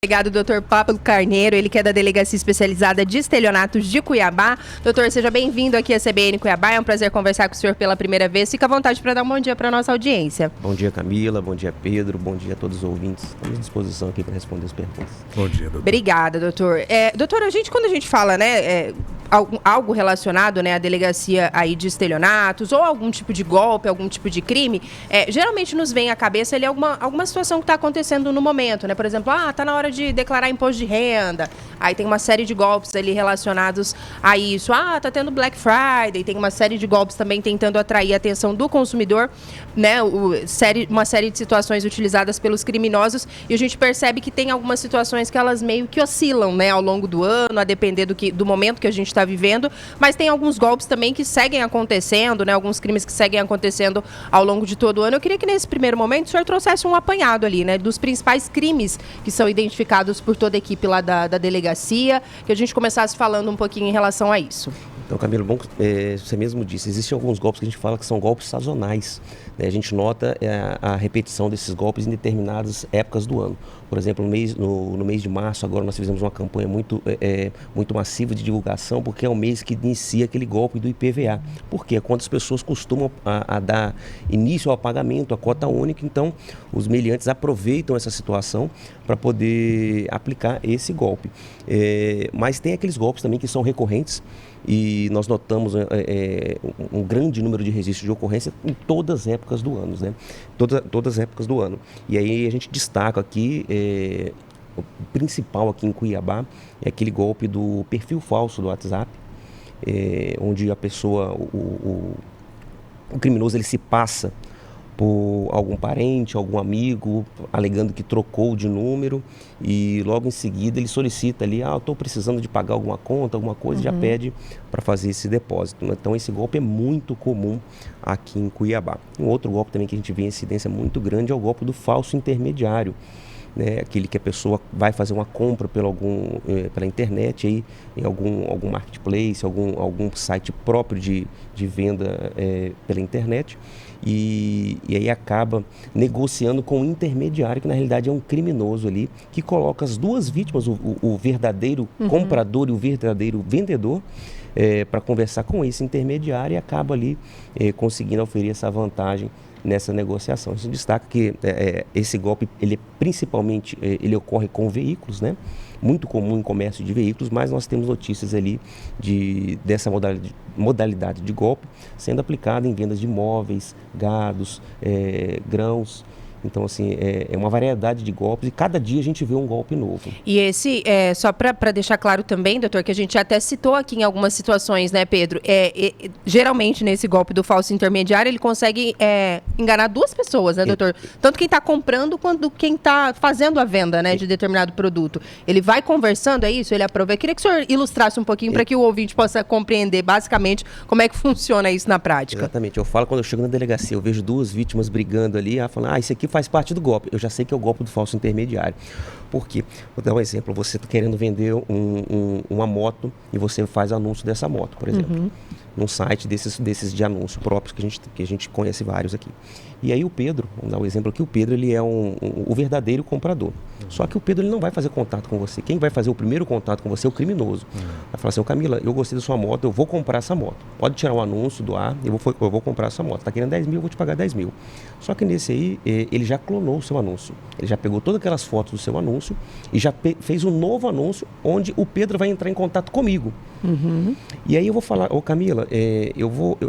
Obrigado, doutor Pablo Carneiro, ele que é da Delegacia Especializada de Estelionatos de Cuiabá. Doutor, seja bem-vindo aqui à CBN Cuiabá, é um prazer conversar com o senhor pela primeira vez. Fica à vontade para dar um bom dia para a nossa audiência. Bom dia, Camila, bom dia, Pedro, bom dia a todos os ouvintes. Estamos à disposição aqui para responder as perguntas. Bom dia, doutor. Obrigada, doutor. Doutor, quando a gente fala, algo relacionado, à delegacia aí de estelionatos ou algum tipo de golpe, algum tipo de crime, geralmente nos vem à cabeça ali alguma situação que está acontecendo no momento, né? Por exemplo, tá na hora de declarar imposto de renda, aí tem uma série de golpes ali relacionados a isso. Tá tendo Black Friday, tem uma série de golpes também tentando atrair a atenção do consumidor, né? Uma série de situações utilizadas pelos criminosos, e a gente percebe que tem algumas situações que elas meio que oscilam, né, ao longo do ano, a depender do momento que a gente está vivendo, mas tem alguns golpes também que seguem acontecendo, né, alguns crimes que seguem acontecendo ao longo de todo o ano. Eu queria que nesse primeiro momento o senhor trouxesse um apanhado ali, né, dos principais crimes que são identificados por toda a equipe lá da delegacia, que a gente começasse falando um pouquinho em relação a isso. Então, Camilo, bom, você mesmo disse, existem alguns golpes que a gente fala que são golpes sazonais, né? A gente nota a repetição desses golpes em determinadas épocas do ano. Por exemplo, no mês de março, agora nós fizemos uma campanha muito massiva de divulgação, porque é o mês que inicia aquele golpe do IPVA. Por quê? Quando as pessoas costumam a dar início ao pagamento, a cota única, então os meliantes aproveitam essa situação para poder aplicar esse golpe. Mas tem aqueles golpes também que são recorrentes, e nós notamos um grande número de registros de ocorrência em todas as épocas do ano, né? Todas as épocas do ano. E aí a gente destaca aqui, o principal aqui em Cuiabá, é aquele golpe do perfil falso do WhatsApp, onde a pessoa, o criminoso, ele se passa por algum parente, algum amigo, alegando que trocou de número, e logo em seguida ele solicita ali, eu estou precisando de pagar alguma conta, alguma coisa, e já pede para fazer esse depósito. Então esse golpe é muito comum aqui em Cuiabá. Um outro golpe também que a gente vê incidência muito grande é o golpe do falso intermediário, né? Aquele que a pessoa vai fazer uma compra pela internet, aí, em algum marketplace, algum site próprio de venda pela internet, e aí acaba negociando com um intermediário, que na realidade é um criminoso ali, que coloca as duas vítimas, o verdadeiro comprador e o verdadeiro vendedor, para conversar com esse intermediário, e acaba ali conseguindo oferecer essa vantagem nessa negociação. A gente destaca que esse golpe, ele principalmente ele ocorre com veículos, né? Muito comum em comércio de veículos, mas nós temos notícias ali dessa modalidade de golpe sendo aplicada em vendas de imóveis, gados, grãos. Então, assim, é uma variedade de golpes, e cada dia a gente vê um golpe novo. E esse, só para deixar claro também, doutor, que a gente até citou aqui em algumas situações, né, Pedro? Geralmente, nesse golpe do falso intermediário, ele consegue enganar duas pessoas, né, doutor? Tanto quem está comprando quanto quem está fazendo a venda, né, de determinado produto. Ele vai conversando, é isso? Ele aproveita. Eu queria que o senhor ilustrasse um pouquinho para que o ouvinte possa compreender, basicamente, como é que funciona isso na prática. Exatamente. Eu falo, quando eu chego na delegacia, eu vejo duas vítimas brigando ali, falando, isso aqui faz parte do golpe. Eu já sei que é o golpe do falso intermediário. Por quê? Vou dar um exemplo. Você está querendo vender uma moto, e você faz anúncio dessa moto, por exemplo, num site desses de anúncio próprios, que a gente conhece vários aqui. E aí o Pedro, vamos dar um exemplo aqui, o Pedro, ele é o verdadeiro comprador. Só que o Pedro, ele não vai fazer contato com você. Quem vai fazer o primeiro contato com você é o criminoso. Vai falar assim, Camila, eu gostei da sua moto, eu vou comprar essa moto. Pode tirar o anúncio do ar, eu vou comprar essa moto. Está querendo 10 mil, eu vou te pagar 10 mil. Só que nesse aí, ele já clonou o seu anúncio. Ele já pegou todas aquelas fotos do seu anúncio e já fez um novo anúncio, onde o Pedro vai entrar em contato comigo. E aí eu vou falar, Camila,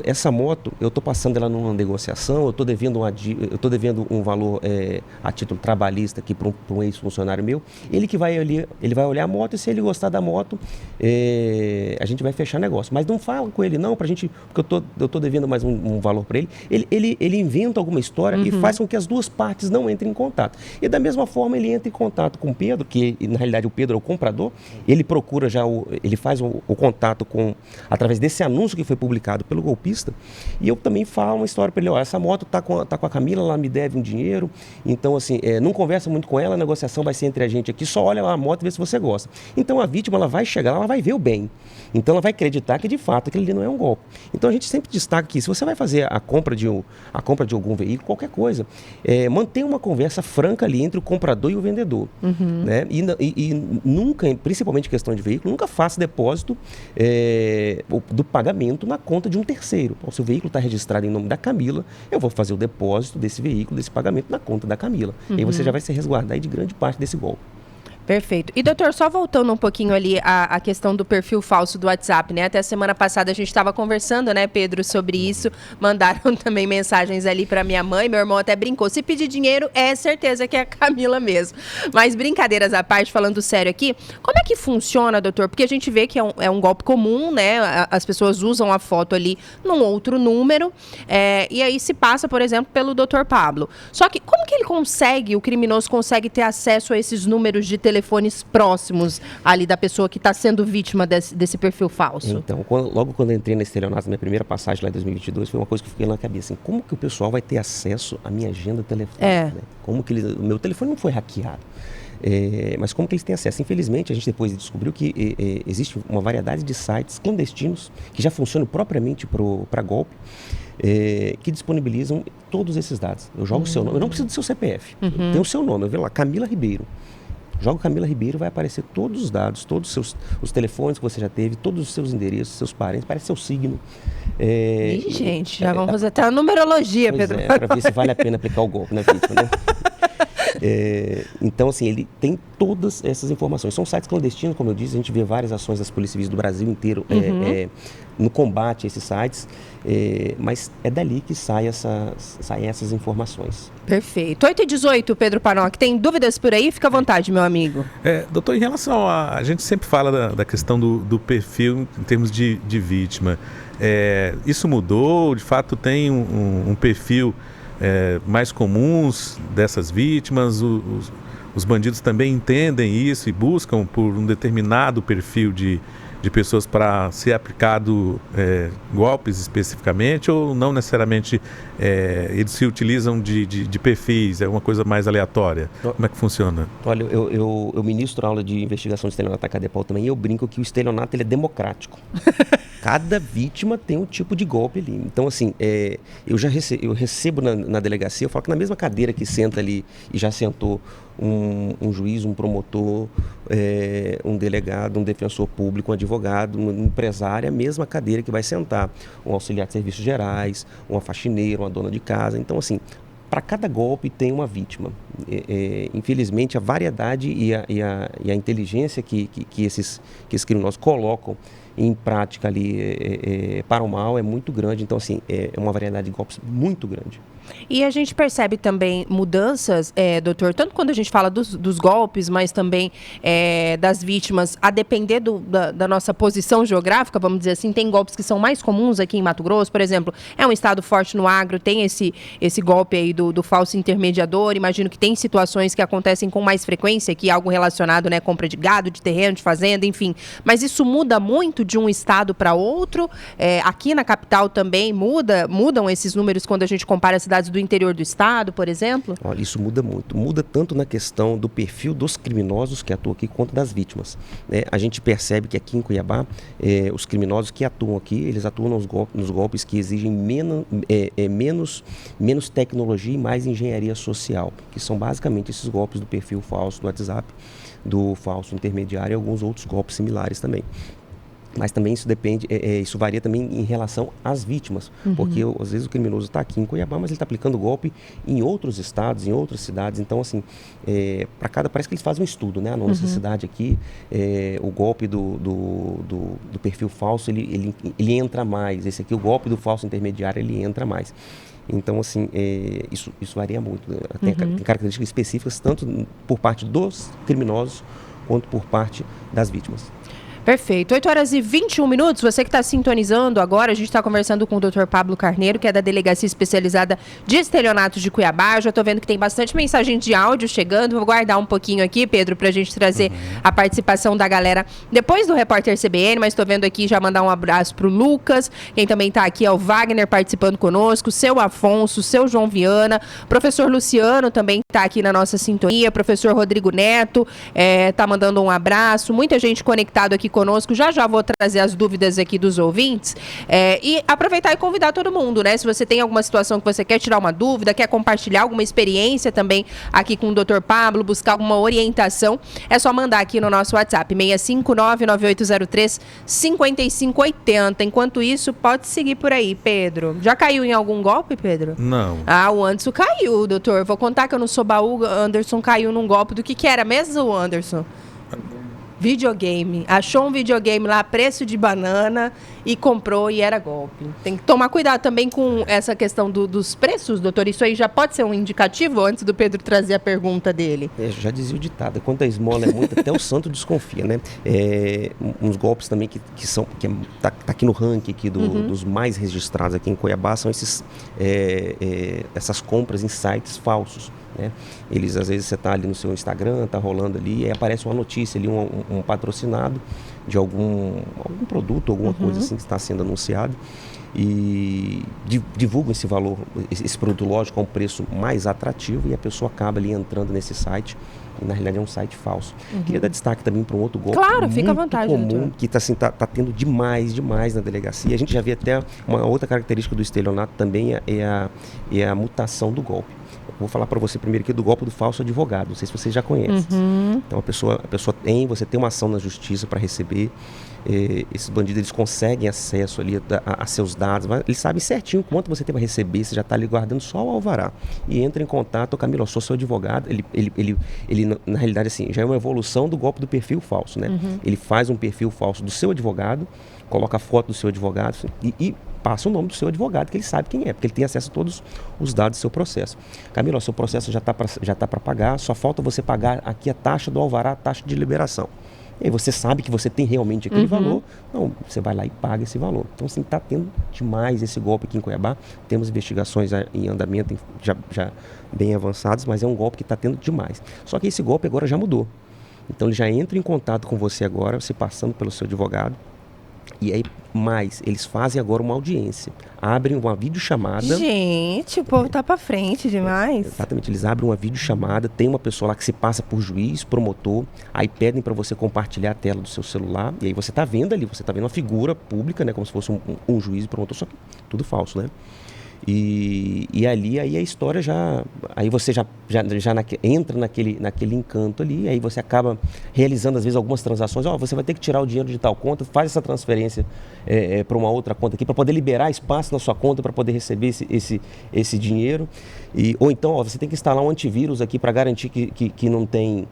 essa moto, eu estou passando ela numa negociação, eu estou devendo um valor a título trabalhista aqui para um ex-funcionário meu. Ele vai olhar a moto, e se ele gostar da moto, a gente vai fechar negócio. Mas não fala com ele não, porque eu estou devendo mais um valor para ele. Ele inventa alguma história e faz com que as duas partes não entrem em contato. E da mesma forma ele entra em contato com o Pedro, que na realidade o Pedro é o comprador, ele procura já ele faz o contato através desse anúncio que foi publicado pelo golpista, e eu também falo uma história para ele, essa moto tá com a Camila, ela me deve um dinheiro, então assim, não conversa muito com ela, a negociação vai ser entre a gente aqui, só olha lá a moto e vê se você gosta. Então a vítima, ela vai chegar, ela vai ver o bem, então ela vai acreditar que de fato aquele ali não é um golpe. Então a gente sempre destaca que se você vai fazer a compra de algum veículo, qualquer coisa, mantenha uma conversa franca ali entre o comprador e o vendedor, né? E nunca, principalmente em questão de veículo, nunca faça depósito do pagamento na conta de um terceiro. Então, se o veículo está registrado em nome da Camila, eu vou fazer o depósito desse veículo, desse pagamento na conta da Camila. E aí você já vai se resguardar aí de grande parte desse golpe. Perfeito. E, doutor, só voltando um pouquinho ali a questão do perfil falso do WhatsApp, né? Até a semana passada a gente estava conversando, né, Pedro, sobre isso. Mandaram também mensagens ali para minha mãe, meu irmão até brincou. Se pedir dinheiro, é certeza que é a Camila mesmo. Mas brincadeiras à parte, falando sério aqui, como é que funciona, doutor? Porque a gente vê que é um golpe comum, né? As pessoas usam a foto ali num outro número, e aí se passa, por exemplo, pelo doutor Pablo. Só que como que o criminoso consegue ter acesso a esses números de telefones próximos ali da pessoa que está sendo vítima desse perfil falso? Então, logo quando eu entrei na estelionato, na minha primeira passagem lá em 2022, foi uma coisa que eu fiquei na cabeça, assim, como que o pessoal vai ter acesso à minha agenda telefônica? Né? Como que o meu telefone não foi hackeado? Mas como que eles têm acesso? Infelizmente, a gente depois descobriu que existe uma variedade de sites clandestinos que já funcionam propriamente para golpe, que disponibilizam todos esses dados. Eu jogo o seu nome, eu não preciso do seu CPF, tem o seu nome, eu vejo lá, Camila Ribeiro. Joga Camila Ribeiro, vai aparecer todos os dados, todos os telefones que você já teve, todos os seus endereços, seus parentes, parece seu signo. Gente, já vamos fazer até a numerologia, Pedro. Para ver se vale a pena aplicar o golpe na vítima, né? Então, assim, ele tem todas essas informações. São sites clandestinos, como eu disse, a gente vê várias ações das polícias civis do Brasil inteiro no combate a esses sites, mas é dali que saem essas informações. Perfeito. 8h18, Pedro Panoc, tem dúvidas por aí? Fica à vontade, meu amigo. Doutor, em relação a gente sempre fala da questão do perfil em termos de vítima. Isso mudou? De fato, tem um perfil mais comuns dessas vítimas? Os bandidos também entendem isso e buscam por um determinado perfil de pessoas para ser aplicado golpes especificamente, ou não necessariamente eles se utilizam de perfis, é uma coisa mais aleatória? Como é que funciona? Olha, eu ministro aula de investigação de estelionato na Cadepol também, e eu brinco que o estelionato ele é democrático. Cada vítima tem um tipo de golpe ali. Então, assim, eu recebo na delegacia, eu falo que na mesma cadeira que senta ali e já sentou um juiz, um promotor, um delegado, um defensor público, um advogado, um empresário, a mesma cadeira que vai sentar um auxiliar de serviços gerais, uma faxineira, uma dona de casa. Então, assim, para cada golpe tem uma vítima. Infelizmente, a variedade e a inteligência que esses criminosos colocam em prática ali para o mal é muito grande. Então, assim, é uma variedade de golpes muito grande. E a gente percebe também mudanças, doutor, tanto quando a gente fala dos golpes, mas também das vítimas, a depender da nossa posição geográfica, vamos dizer assim. Tem golpes que são mais comuns aqui em Mato Grosso, por exemplo, é um estado forte no agro, tem esse golpe aí do falso intermediador. Imagino que tem situações que acontecem com mais frequência, que é algo relacionado, né, compra de gado, de terreno, de fazenda, enfim. Mas isso muda muito de um estado para outro. Aqui na capital também mudam esses números quando a gente compara cidades do interior do estado, por exemplo? Olha, isso muda muito. Muda tanto na questão do perfil dos criminosos que atuam aqui quanto das vítimas, né? A gente percebe que aqui em Cuiabá, os criminosos que atuam aqui, eles atuam nos golpes que exigem menos tecnologia e mais engenharia social, que são basicamente esses golpes do perfil falso do WhatsApp, do falso intermediário e alguns outros golpes similares também. Mas também isso depende, isso varia também em relação às vítimas, porque às vezes o criminoso está aqui em Cuiabá, mas ele está aplicando golpe em outros estados, em outras cidades. Então, assim, parece que eles fazem um estudo, né? A nossa cidade aqui, o golpe do perfil falso, ele entra mais. Esse aqui, o golpe do falso intermediário, ele entra mais. Então, assim, isso varia muito. Tem características específicas, tanto por parte dos criminosos, quanto por parte das vítimas. Perfeito. 8h21. Você que está sintonizando agora, a gente está conversando com o Dr. Pablo Carneiro, que é da Delegacia Especializada de Estelionatos de Cuiabá. Já estou vendo que tem bastante mensagem de áudio chegando. Vou guardar um pouquinho aqui, Pedro, para a gente trazer a participação da galera depois do Repórter CBN, mas estou vendo aqui já mandar um abraço para o Lucas. Quem também está aqui é o Wagner participando conosco, seu Afonso, seu João Viana, professor Luciano também está aqui na nossa sintonia, professor Rodrigo Neto está mandando um abraço, muita gente conectado aqui conosco. Já vou trazer as dúvidas aqui dos ouvintes e aproveitar e convidar todo mundo, né? Se você tem alguma situação que você quer tirar uma dúvida, quer compartilhar alguma experiência também aqui com o Dr. Pablo, buscar alguma orientação, é só mandar aqui no nosso WhatsApp, 659-9803-5580. Enquanto isso, pode seguir por aí, Pedro. Já caiu em algum golpe, Pedro? Não. O Anderson caiu, doutor. Vou contar que eu não sou baú, Anderson caiu num golpe. Do que era mesmo, Anderson? Videogame. Achou um videogame lá, preço de banana, e comprou e era golpe. Tem que tomar cuidado também com essa questão dos preços, doutor. Isso aí já pode ser um indicativo antes do Pedro trazer a pergunta dele. Já dizia o ditado, quando a esmola é muito, até o santo desconfia, né? Uns golpes também que tá aqui no ranking aqui dos mais registrados aqui em Cuiabá são essas compras em sites falsos. Né? Eles, às vezes, você está ali no seu Instagram, está rolando ali, e aparece uma notícia ali, um patrocinado de algum produto, alguma coisa assim que está sendo anunciado, e divulgam esse valor, esse produto, lógico, a um preço mais atrativo, e a pessoa acaba ali entrando nesse site, e na realidade é um site falso. Queria dar destaque também para um outro golpe fica à vontade, comum, doutor. que tá tendo demais na delegacia. A gente já vê até uma outra característica do estelionato também, é a mutação do golpe. Vou falar para você primeiro aqui do golpe do falso advogado. Não sei se você já conhece. Então a pessoa você tem uma ação na justiça para receber. Esses bandidos, eles conseguem acesso ali a seus dados. Eles sabem certinho quanto você tem para receber. Você já está ali guardando só o alvará. E entra em contato, Camilo, eu sou seu advogado. Ele na realidade, assim, já é uma evolução do golpe do perfil falso, né? Ele faz um perfil falso do seu advogado, coloca a foto do seu advogado e passa o nome do seu advogado, que ele sabe quem é, porque ele tem acesso a todos os dados do seu processo. Camilo, seu processo já está para pagar, só falta você pagar aqui a taxa do alvará, a taxa de liberação. E aí você sabe que você tem realmente aquele valor, não, você vai lá e paga esse valor. Então, assim, está tendo demais esse golpe aqui em Cuiabá. Temos investigações em andamento, já bem avançadas, mas é um golpe que está tendo demais. Só que esse golpe agora já mudou. Então, ele já entra em contato com você agora, você passando pelo seu advogado. E aí, eles fazem agora uma audiência. Abrem uma videochamada. Gente, o povo tá pra frente demais. Exatamente, eles abrem uma videochamada, tem uma pessoa lá que se passa por juiz, promotor, aí pedem para você compartilhar a tela do seu celular, e aí você tá vendo ali, você tá vendo uma figura pública, né, como se fosse um juiz e promotor, só que tudo falso, né? E ali aí a história aí você já entra naquele encanto ali, aí você acaba realizando às vezes algumas transações. Você vai ter que tirar o dinheiro de tal conta, faz essa transferência para uma outra conta aqui, para poder liberar espaço na sua conta para poder receber esse dinheiro. Ou então você tem que instalar um antivírus aqui para garantir que não tem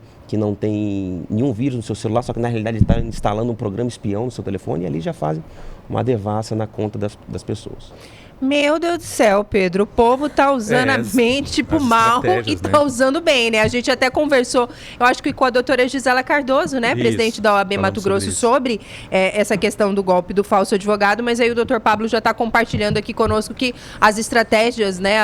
nenhum vírus no seu celular, só que na realidade ele está instalando um programa espião no seu telefone, e ali já fazem uma devassa na conta das pessoas. Meu Deus do céu, Pedro, o povo tá usando a mente mal e tá usando bem, né? A gente até conversou, eu acho que com a doutora Gisela Cardoso, né? Presidente da OAB Mato Grosso, sobre essa questão do golpe do falso advogado, mas aí o doutor Pablo já está compartilhando aqui conosco que as estratégias, né?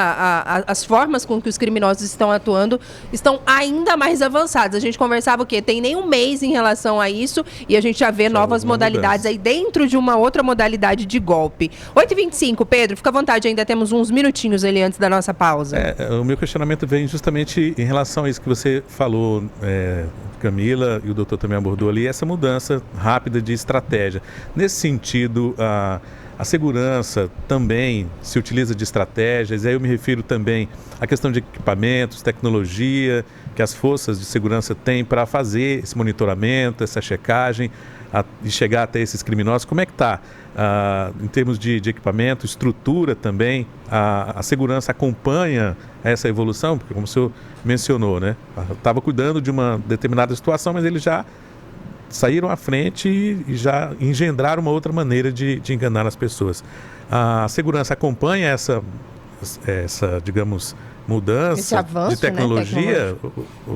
As formas com que os criminosos estão atuando estão ainda mais avançadas. A gente conversava o quê? Tem nem um mês em relação a isso e a gente já vê novas modalidades aí dentro de uma outra modalidade de golpe. 8h25, Pedro, fica à vontade, ainda temos uns minutinhos ali antes da nossa pausa. O meu questionamento vem justamente em relação a isso que você falou, Camila, e o doutor também abordou ali, essa mudança rápida de estratégia. Nesse sentido, a segurança também se utiliza de estratégias, aí eu me refiro também à questão de equipamentos, tecnologia, que as forças de segurança têm para fazer esse monitoramento, essa checagem, e chegar até esses criminosos. Como é que está? Em termos de equipamento, estrutura também, a segurança acompanha essa evolução? Porque como o senhor mencionou, né? Estava cuidando de uma determinada situação, mas eles já saíram à frente e já engendraram uma outra maneira de enganar as pessoas. A segurança acompanha essa digamos, mudança Esse avanço, de tecnologia, né,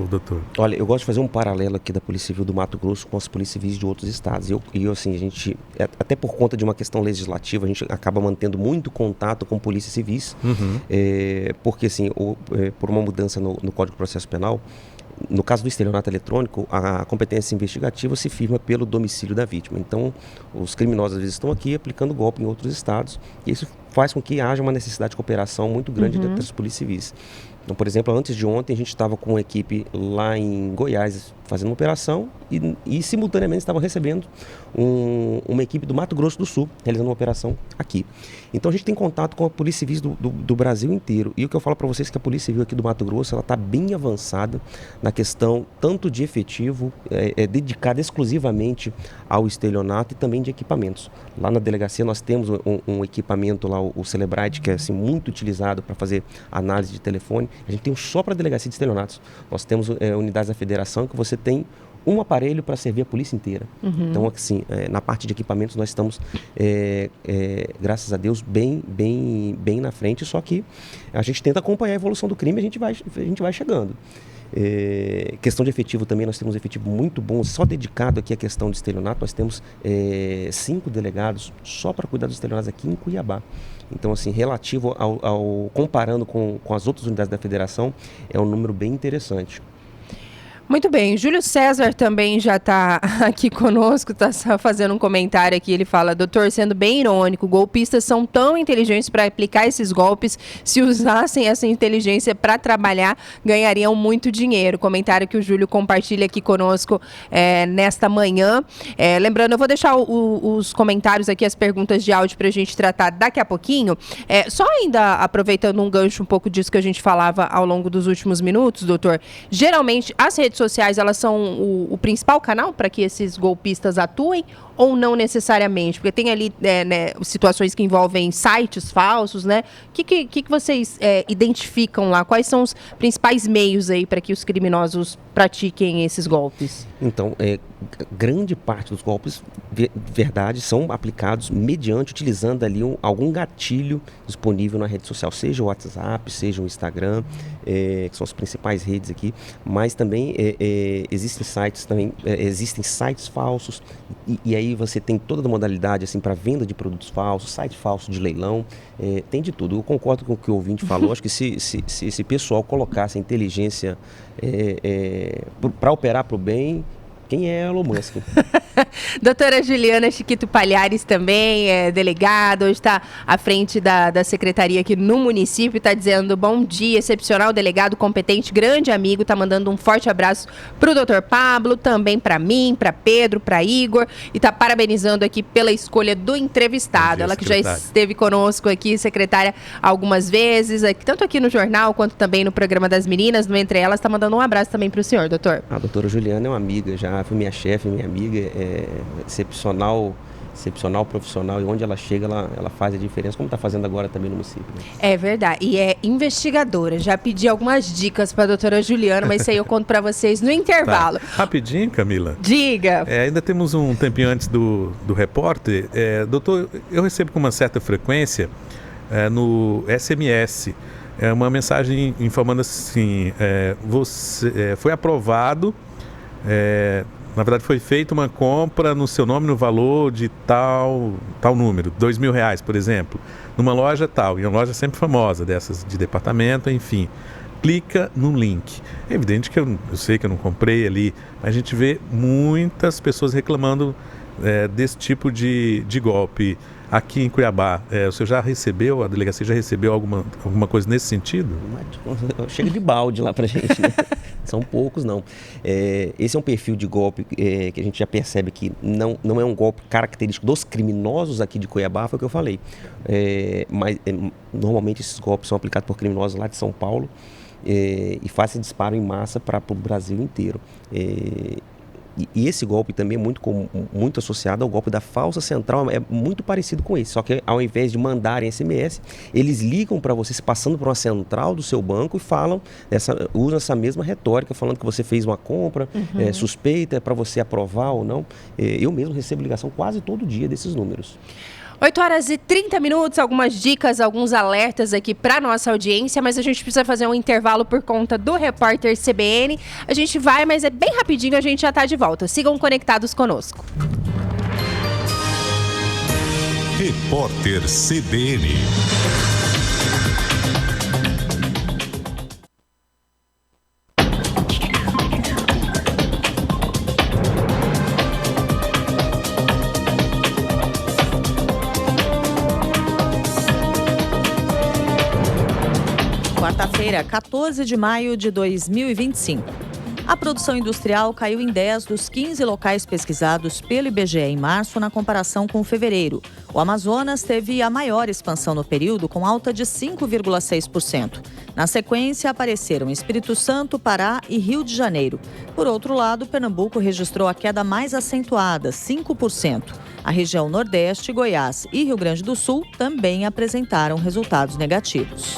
doutor? Olha, eu gosto de fazer um paralelo aqui da Polícia Civil do Mato Grosso com as polícias civis de outros estados. Assim, a gente, até por conta de uma questão legislativa, a gente acaba mantendo muito contato com polícias civis, porque, assim, por uma mudança no Código de Processo Penal, no caso do estelionato eletrônico, a competência investigativa se firma pelo domicílio da vítima. Então, os criminosos às vezes estão aqui aplicando golpe em outros estados, e isso faz com que haja uma necessidade de cooperação muito grande das polícias civis. Então, por exemplo, antes de ontem a gente estava com uma equipe lá em Goiás fazendo uma operação e simultaneamente estava recebendo uma equipe do Mato Grosso do Sul realizando uma operação aqui. Então a gente tem contato com a Polícia Civil do Brasil inteiro. E o que eu falo para vocês é que a Polícia Civil aqui do Mato Grosso ela está bem avançada na questão tanto de efetivo, dedicada exclusivamente ao estelionato e também de equipamentos. Lá na delegacia nós temos um equipamento lá, o Celebrite, que é assim, muito utilizado para fazer análise de telefone. A gente tem só para a delegacia de estelionatos. Nós temos unidades da federação que você tem um aparelho para servir a polícia inteira. Então, assim, na parte de equipamentos nós estamos, graças a Deus, bem na frente, só que a gente tenta acompanhar a evolução do crime e a gente vai chegando. Questão de efetivo também, nós temos um efetivo muito bom, só dedicado aqui à questão de estelionato. Nós temos 5 delegados só para cuidar dos estelionatos aqui em Cuiabá. Então, assim, relativo comparando com as outras unidades da federação, é um número bem interessante. Muito bem, Júlio César também já está aqui conosco, está fazendo um comentário aqui, ele fala: doutor, sendo bem irônico, golpistas são tão inteligentes para aplicar esses golpes, se usassem essa inteligência para trabalhar, ganhariam muito dinheiro. Comentário que o Júlio compartilha aqui conosco nesta manhã. Lembrando, eu vou deixar os comentários aqui, as perguntas de áudio para a gente tratar daqui a pouquinho. Só ainda aproveitando um gancho um pouco disso que a gente falava ao longo dos últimos minutos, doutor, geralmente as redes sociais, elas são o principal canal para que esses golpistas atuem ou não necessariamente? Porque tem ali situações que envolvem sites falsos, né? O que vocês identificam lá? Quais são os principais meios aí para que os criminosos pratiquem esses golpes? Então, grande parte dos golpes, verdade, são aplicados utilizando ali algum gatilho disponível na rede social, seja o WhatsApp, seja o Instagram, que são as principais redes aqui, mas também existem sites falsos, e aí você tem toda a modalidade assim, para venda de produtos falsos, site falso de leilão, tem de tudo. Eu concordo com o que o ouvinte falou, acho que se esse pessoal colocasse a inteligência para operar para o bem, quem é Elon Musk? Doutora Juliana Chiquito Palhares também é delegada, hoje está à frente da secretaria aqui no município, está dizendo bom dia, excepcional delegado, competente, grande amigo, está mandando um forte abraço para o doutor Pablo, também para mim, para Pedro, para Igor, e está parabenizando aqui pela escolha do entrevistado. Dia, ela que já esteve conosco aqui, secretária, algumas vezes, tanto aqui no jornal quanto também no programa das meninas, no Entre Elas, está mandando um abraço também para o senhor, doutor. A doutora Juliana é uma amiga, já foi minha chefe, minha amiga, excepcional profissional, e onde ela chega, ela faz a diferença, como está fazendo agora também no município. Né? É verdade, e é investigadora. Já pedi algumas dicas para a doutora Juliana, mas isso aí eu conto para vocês no intervalo. Tá. Rapidinho, Camila. Diga. Ainda temos um tempinho antes do repórter. Doutor, eu recebo com uma certa frequência no SMS uma mensagem informando assim, você foi aprovado, na verdade foi feita uma compra no seu nome no valor de tal número, R$2.000, por exemplo, numa loja tal, e uma loja sempre famosa, dessas de departamento, enfim. Clica no link. É evidente que eu sei que eu não comprei ali, mas a gente vê muitas pessoas reclamando desse tipo de golpe. Aqui em Cuiabá, o senhor já recebeu, a delegacia já recebeu alguma coisa nesse sentido? Chega de balde lá pra gente, né? São poucos, não. Esse é um perfil de golpe que a gente já percebe que não é um golpe característico dos criminosos aqui de Cuiabá, foi o que eu falei. Mas normalmente esses golpes são aplicados por criminosos lá de São Paulo e fazem disparo em massa para o Brasil inteiro. E esse golpe também é muito associado ao golpe da falsa central, é muito parecido com esse, só que ao invés de mandarem SMS, eles ligam para você, passando por uma central do seu banco e usam essa mesma retórica, falando que você fez uma compra suspeita, para você aprovar ou não. Eu mesmo recebo ligação quase todo dia desses números. 8h30, algumas dicas, alguns alertas aqui para nossa audiência, mas a gente precisa fazer um intervalo por conta do repórter CBN. A gente vai, mas é bem rapidinho, a gente já está de volta. Sigam conectados conosco. Repórter CBN. Quarta-feira, 14 de maio de 2025. A produção industrial caiu em 10 dos 15 locais pesquisados pelo IBGE em março na comparação com fevereiro. O Amazonas teve a maior expansão no período, com alta de 5,6%. Na sequência, apareceram Espírito Santo, Pará e Rio de Janeiro. Por outro lado, Pernambuco registrou a queda mais acentuada, 5%. A região Nordeste, Goiás e Rio Grande do Sul também apresentaram resultados negativos.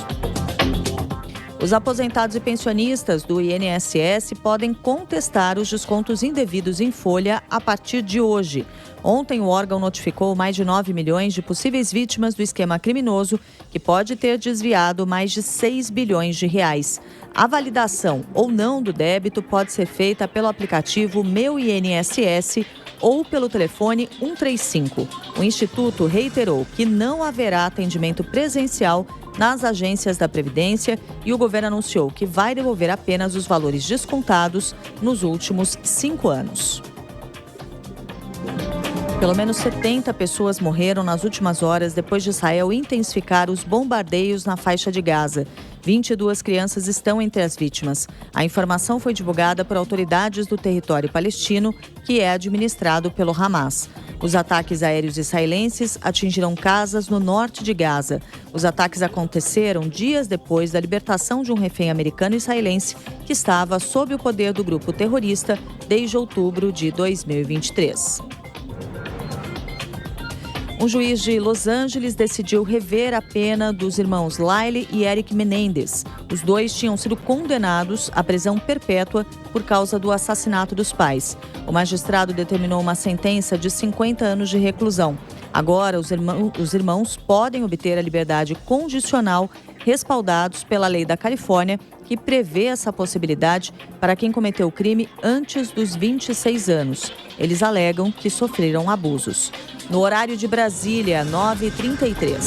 Os aposentados e pensionistas do INSS podem contestar os descontos indevidos em folha a partir de hoje. Ontem, o órgão notificou mais de 9 milhões de possíveis vítimas do esquema criminoso, que pode ter desviado mais de 6 bilhões de reais. A validação ou não do débito pode ser feita pelo aplicativo Meu INSS ou pelo telefone 135. O Instituto reiterou que não haverá atendimento presencial nas agências da Previdência e o governo anunciou que vai devolver apenas os valores descontados nos últimos 5 anos. Pelo menos 70 pessoas morreram nas últimas horas depois de Israel intensificar os bombardeios na faixa de Gaza. 22 crianças estão entre as vítimas. A informação foi divulgada por autoridades do território palestino, que é administrado pelo Hamas. Os ataques aéreos israelenses atingiram casas no norte de Gaza. Os ataques aconteceram dias depois da libertação de um refém americano-israelense que estava sob o poder do grupo terrorista desde outubro de 2023. Um juiz de Los Angeles decidiu rever a pena dos irmãos Lyle e Eric Menendez. Os dois tinham sido condenados à prisão perpétua por causa do assassinato dos pais. O magistrado determinou uma sentença de 50 anos de reclusão. Agora, os irmãos podem obter a liberdade condicional, respaldados pela lei da Califórnia, que prevê essa possibilidade para quem cometeu o crime antes dos 26 anos. Eles alegam que sofreram abusos. No horário de Brasília, 9h33.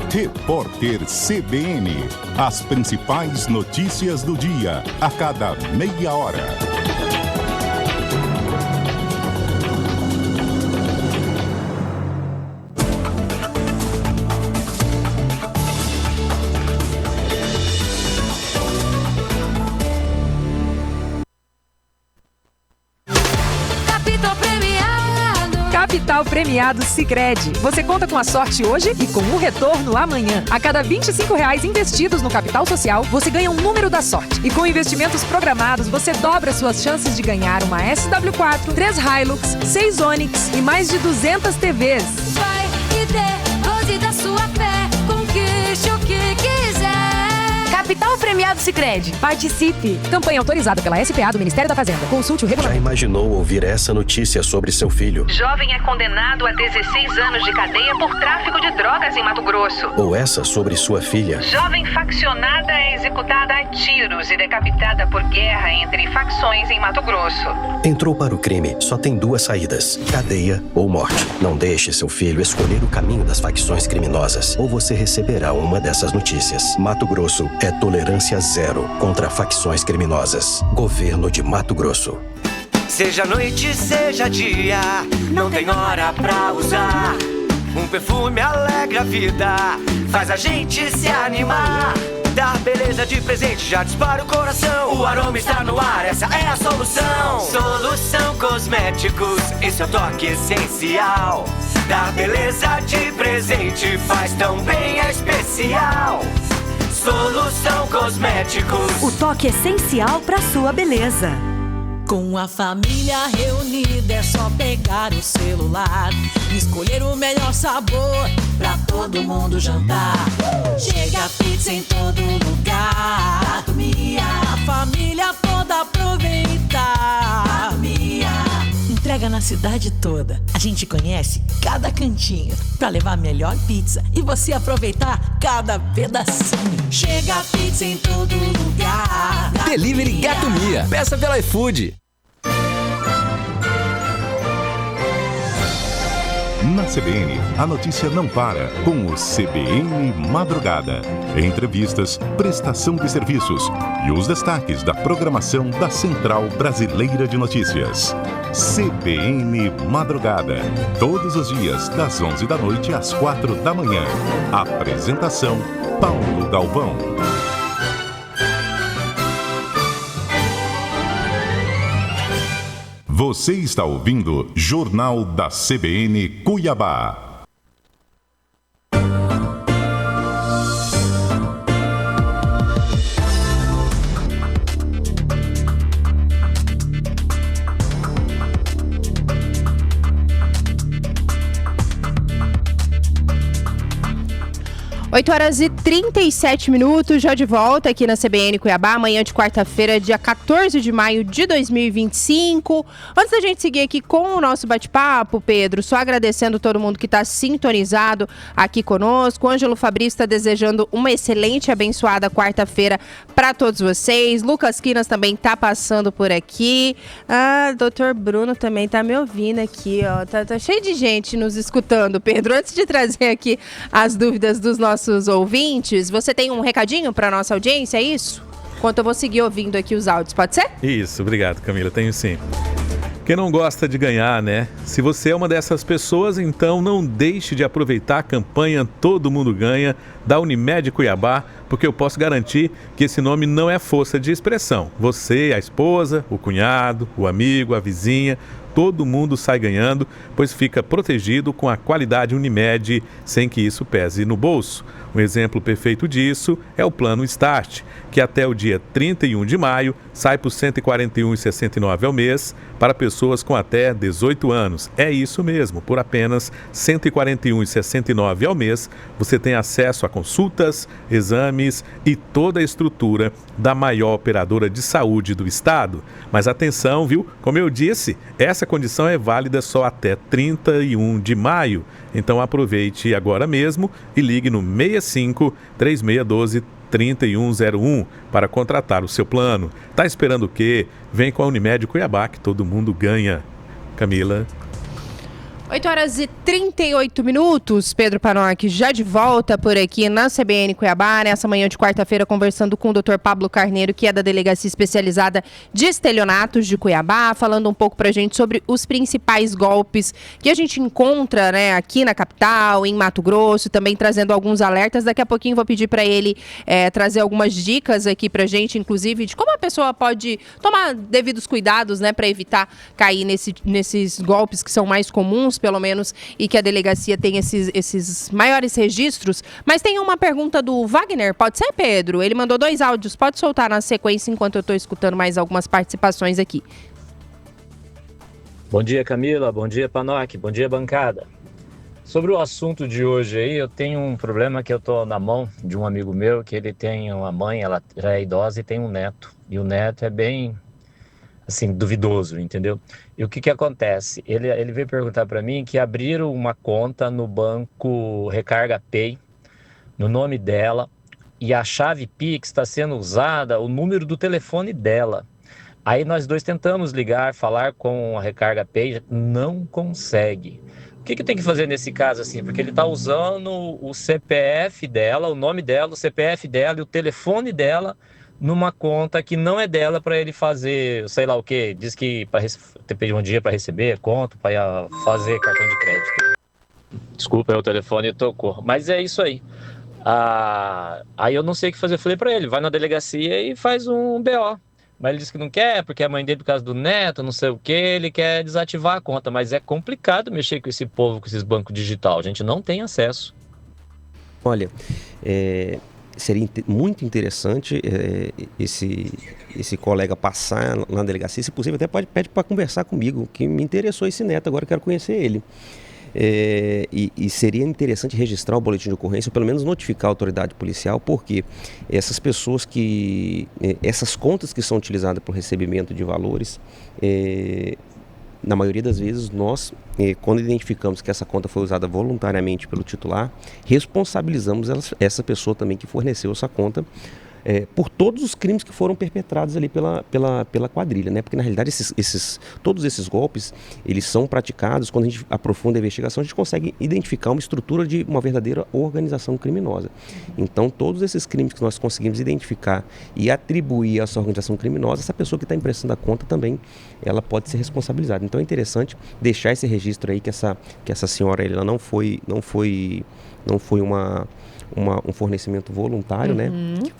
Repórter CBN. As principais notícias do dia, a cada meia hora. Capital Premiado Sicredi. Você conta com a sorte hoje e com o retorno amanhã. A cada R$25 investidos no Capital Social, você ganha um número da sorte. E com investimentos programados, você dobra suas chances de ganhar uma SW4, 3 Hilux, 6 Onix e mais de 200 TVs. Vai e dê da sua fé, conquiste o que quiser. Capital Premiado Sicredi. Participe. Campanha autorizada pela SPA do Ministério da Fazenda. Consulte o regulamento. Já imaginou ouvir essa notícia sobre seu filho? Jovem é condenado a 16 anos de cadeia por tráfico de drogas em Mato Grosso. Ou essa sobre sua filha? Jovem faccionada é executada a tiros e decapitada por guerra entre facções em Mato Grosso. Entrou para o crime. Só tem 2 saídas: cadeia ou morte. Não deixe seu filho escolher o caminho das facções criminosas, ou você receberá uma dessas notícias. Mato Grosso é tolerância zero contra facções criminosas. Governo de Mato Grosso. Seja noite, seja dia, não tem hora pra usar. Um perfume alegra a vida, faz a gente se animar. Dar beleza de presente já dispara o coração. O aroma está no ar, essa é a solução. Solução Cosméticos, esse é o toque essencial. Dar beleza de presente faz tão bem, é especial. Solução Cosméticos. O toque essencial para sua beleza. Com a família reunida é só pegar o celular, escolher o melhor sabor pra todo mundo jantar. Chega pizza em todo lugar, a família toda aproveitar. chega na cidade toda. A gente conhece cada cantinho pra levar a melhor pizza e você aproveitar cada pedacinho. Chega a pizza em todo lugar. Delivery Gato Mia. Peça pela iFood. Na CBN, a notícia não para com o CBN Madrugada. Entrevistas, prestação de serviços e os destaques da programação da Central Brasileira de Notícias. CBN Madrugada. Todos os dias, das 11 da noite às 4 da manhã. Apresentação, Paulo Galvão. Você está ouvindo Jornal da CBN Cuiabá. Oito horas e 37 minutos, já de volta aqui na CBN Cuiabá, amanhã de quarta-feira, dia 14 de maio de 2025. Antes da gente seguir aqui com o nosso bate-papo, Pedro, só agradecendo todo mundo que está sintonizado aqui conosco. O Ângelo Fabrício está desejando uma excelente e abençoada quarta-feira para todos vocês. Lucas Quinas também está passando por aqui. Doutor Bruno também está me ouvindo aqui, ó. Tá cheio de gente nos escutando, Pedro. Antes de trazer aqui as dúvidas dos nossos ouvintes, você tem um recadinho para nossa audiência, é isso? Enquanto eu vou seguir ouvindo aqui os áudios, pode ser? Isso, obrigado, Camila, tenho sim. Quem não gosta de ganhar, né? Se você é uma dessas pessoas, então não deixe de aproveitar a campanha Todo Mundo Ganha da Unimed Cuiabá, porque eu posso garantir que esse nome não é força de expressão. Você, a esposa, o cunhado, o amigo, a vizinha, todo mundo sai ganhando, pois fica protegido com a qualidade Unimed sem que isso pese no bolso. Um exemplo perfeito disso é o Plano Start, que até o dia 31 de maio sai por R$ 141,69 ao mês para pessoas com até 18 anos. É isso mesmo, por apenas R$ 141,69 ao mês, você tem acesso a consultas, exames e toda a estrutura da maior operadora de saúde do estado. Mas atenção, viu? Como eu disse, essa condição é válida só até 31 de maio. Então aproveite agora mesmo e ligue no 65 3612 3101 para contratar o seu plano. Tá esperando o quê? Vem com a Unimed Cuiabá que todo mundo ganha. Camila. 8 horas e 38 minutos, Pedro Panoc já de volta por aqui na CBN Cuiabá, nessa manhã de quarta-feira, conversando com o Dr. Pablo Carneiro, que é da Delegacia Especializada de Estelionatos de Cuiabá, falando um pouco pra gente sobre os principais golpes que a gente encontra, né, aqui na capital, em Mato Grosso, também trazendo alguns alertas. Daqui a pouquinho vou pedir para ele trazer algumas dicas aqui pra gente, inclusive, de como a pessoa pode tomar devidos cuidados, né, para evitar cair nesses golpes que são mais comuns, pelo menos, e que a delegacia tem esses maiores registros. Mas tem uma pergunta do Wagner, pode ser, Pedro? Ele mandou 2 áudios, pode soltar na sequência enquanto eu estou escutando mais algumas participações aqui. Bom dia, Camila, bom dia, Panoc, bom dia, bancada. Sobre o assunto de hoje aí, eu tenho um problema que eu tô na mão de um amigo meu, que ele tem uma mãe, ela já é idosa e tem um neto. E o neto é bem, assim, duvidoso, entendeu? E o que acontece? Ele veio perguntar para mim que abriram uma conta no banco Recarga Pay, no nome dela, e a chave Pix está sendo usada, o número do telefone dela. Aí nós dois tentamos ligar, falar com a Recarga Pay, não consegue. O que tem que fazer nesse caso, assim? Porque ele está usando o CPF dela, o nome dela, o CPF dela e o telefone dela numa conta que não é dela, para ele fazer, sei lá o que, diz que para pedir um dia para receber conta, para fazer cartão de crédito. Desculpa, o telefone tocou, mas é isso aí. Aí eu não sei o que fazer, eu falei para ele, vai na delegacia e faz um BO. Mas ele disse que não quer, porque a mãe dele, por causa do neto, não sei o que, ele quer desativar a conta. Mas é complicado mexer com esse povo, com esses bancos digital, a gente não tem acesso. Olha, seria muito interessante esse colega passar na delegacia, se possível até pede para conversar comigo, que me interessou esse neto, agora eu quero conhecer ele. E seria interessante registrar o boletim de ocorrência, ou pelo menos notificar a autoridade policial, porque essas pessoas essas contas que são utilizadas para o recebimento de valores, na maioria das vezes, nós, quando identificamos que essa conta foi usada voluntariamente pelo titular, responsabilizamos essa pessoa também que forneceu essa conta por todos os crimes que foram perpetrados ali pela quadrilha, né? Porque na realidade todos esses golpes, eles são praticados, quando a gente aprofunda a investigação, a gente consegue identificar uma estrutura de uma verdadeira organização criminosa. Então todos esses crimes que nós conseguimos identificar e atribuir a essa organização criminosa, essa pessoa que está emprestando a conta também, ela pode ser responsabilizada. Então é interessante deixar esse registro aí que essa senhora, ela não foi um fornecimento voluntário, né? Que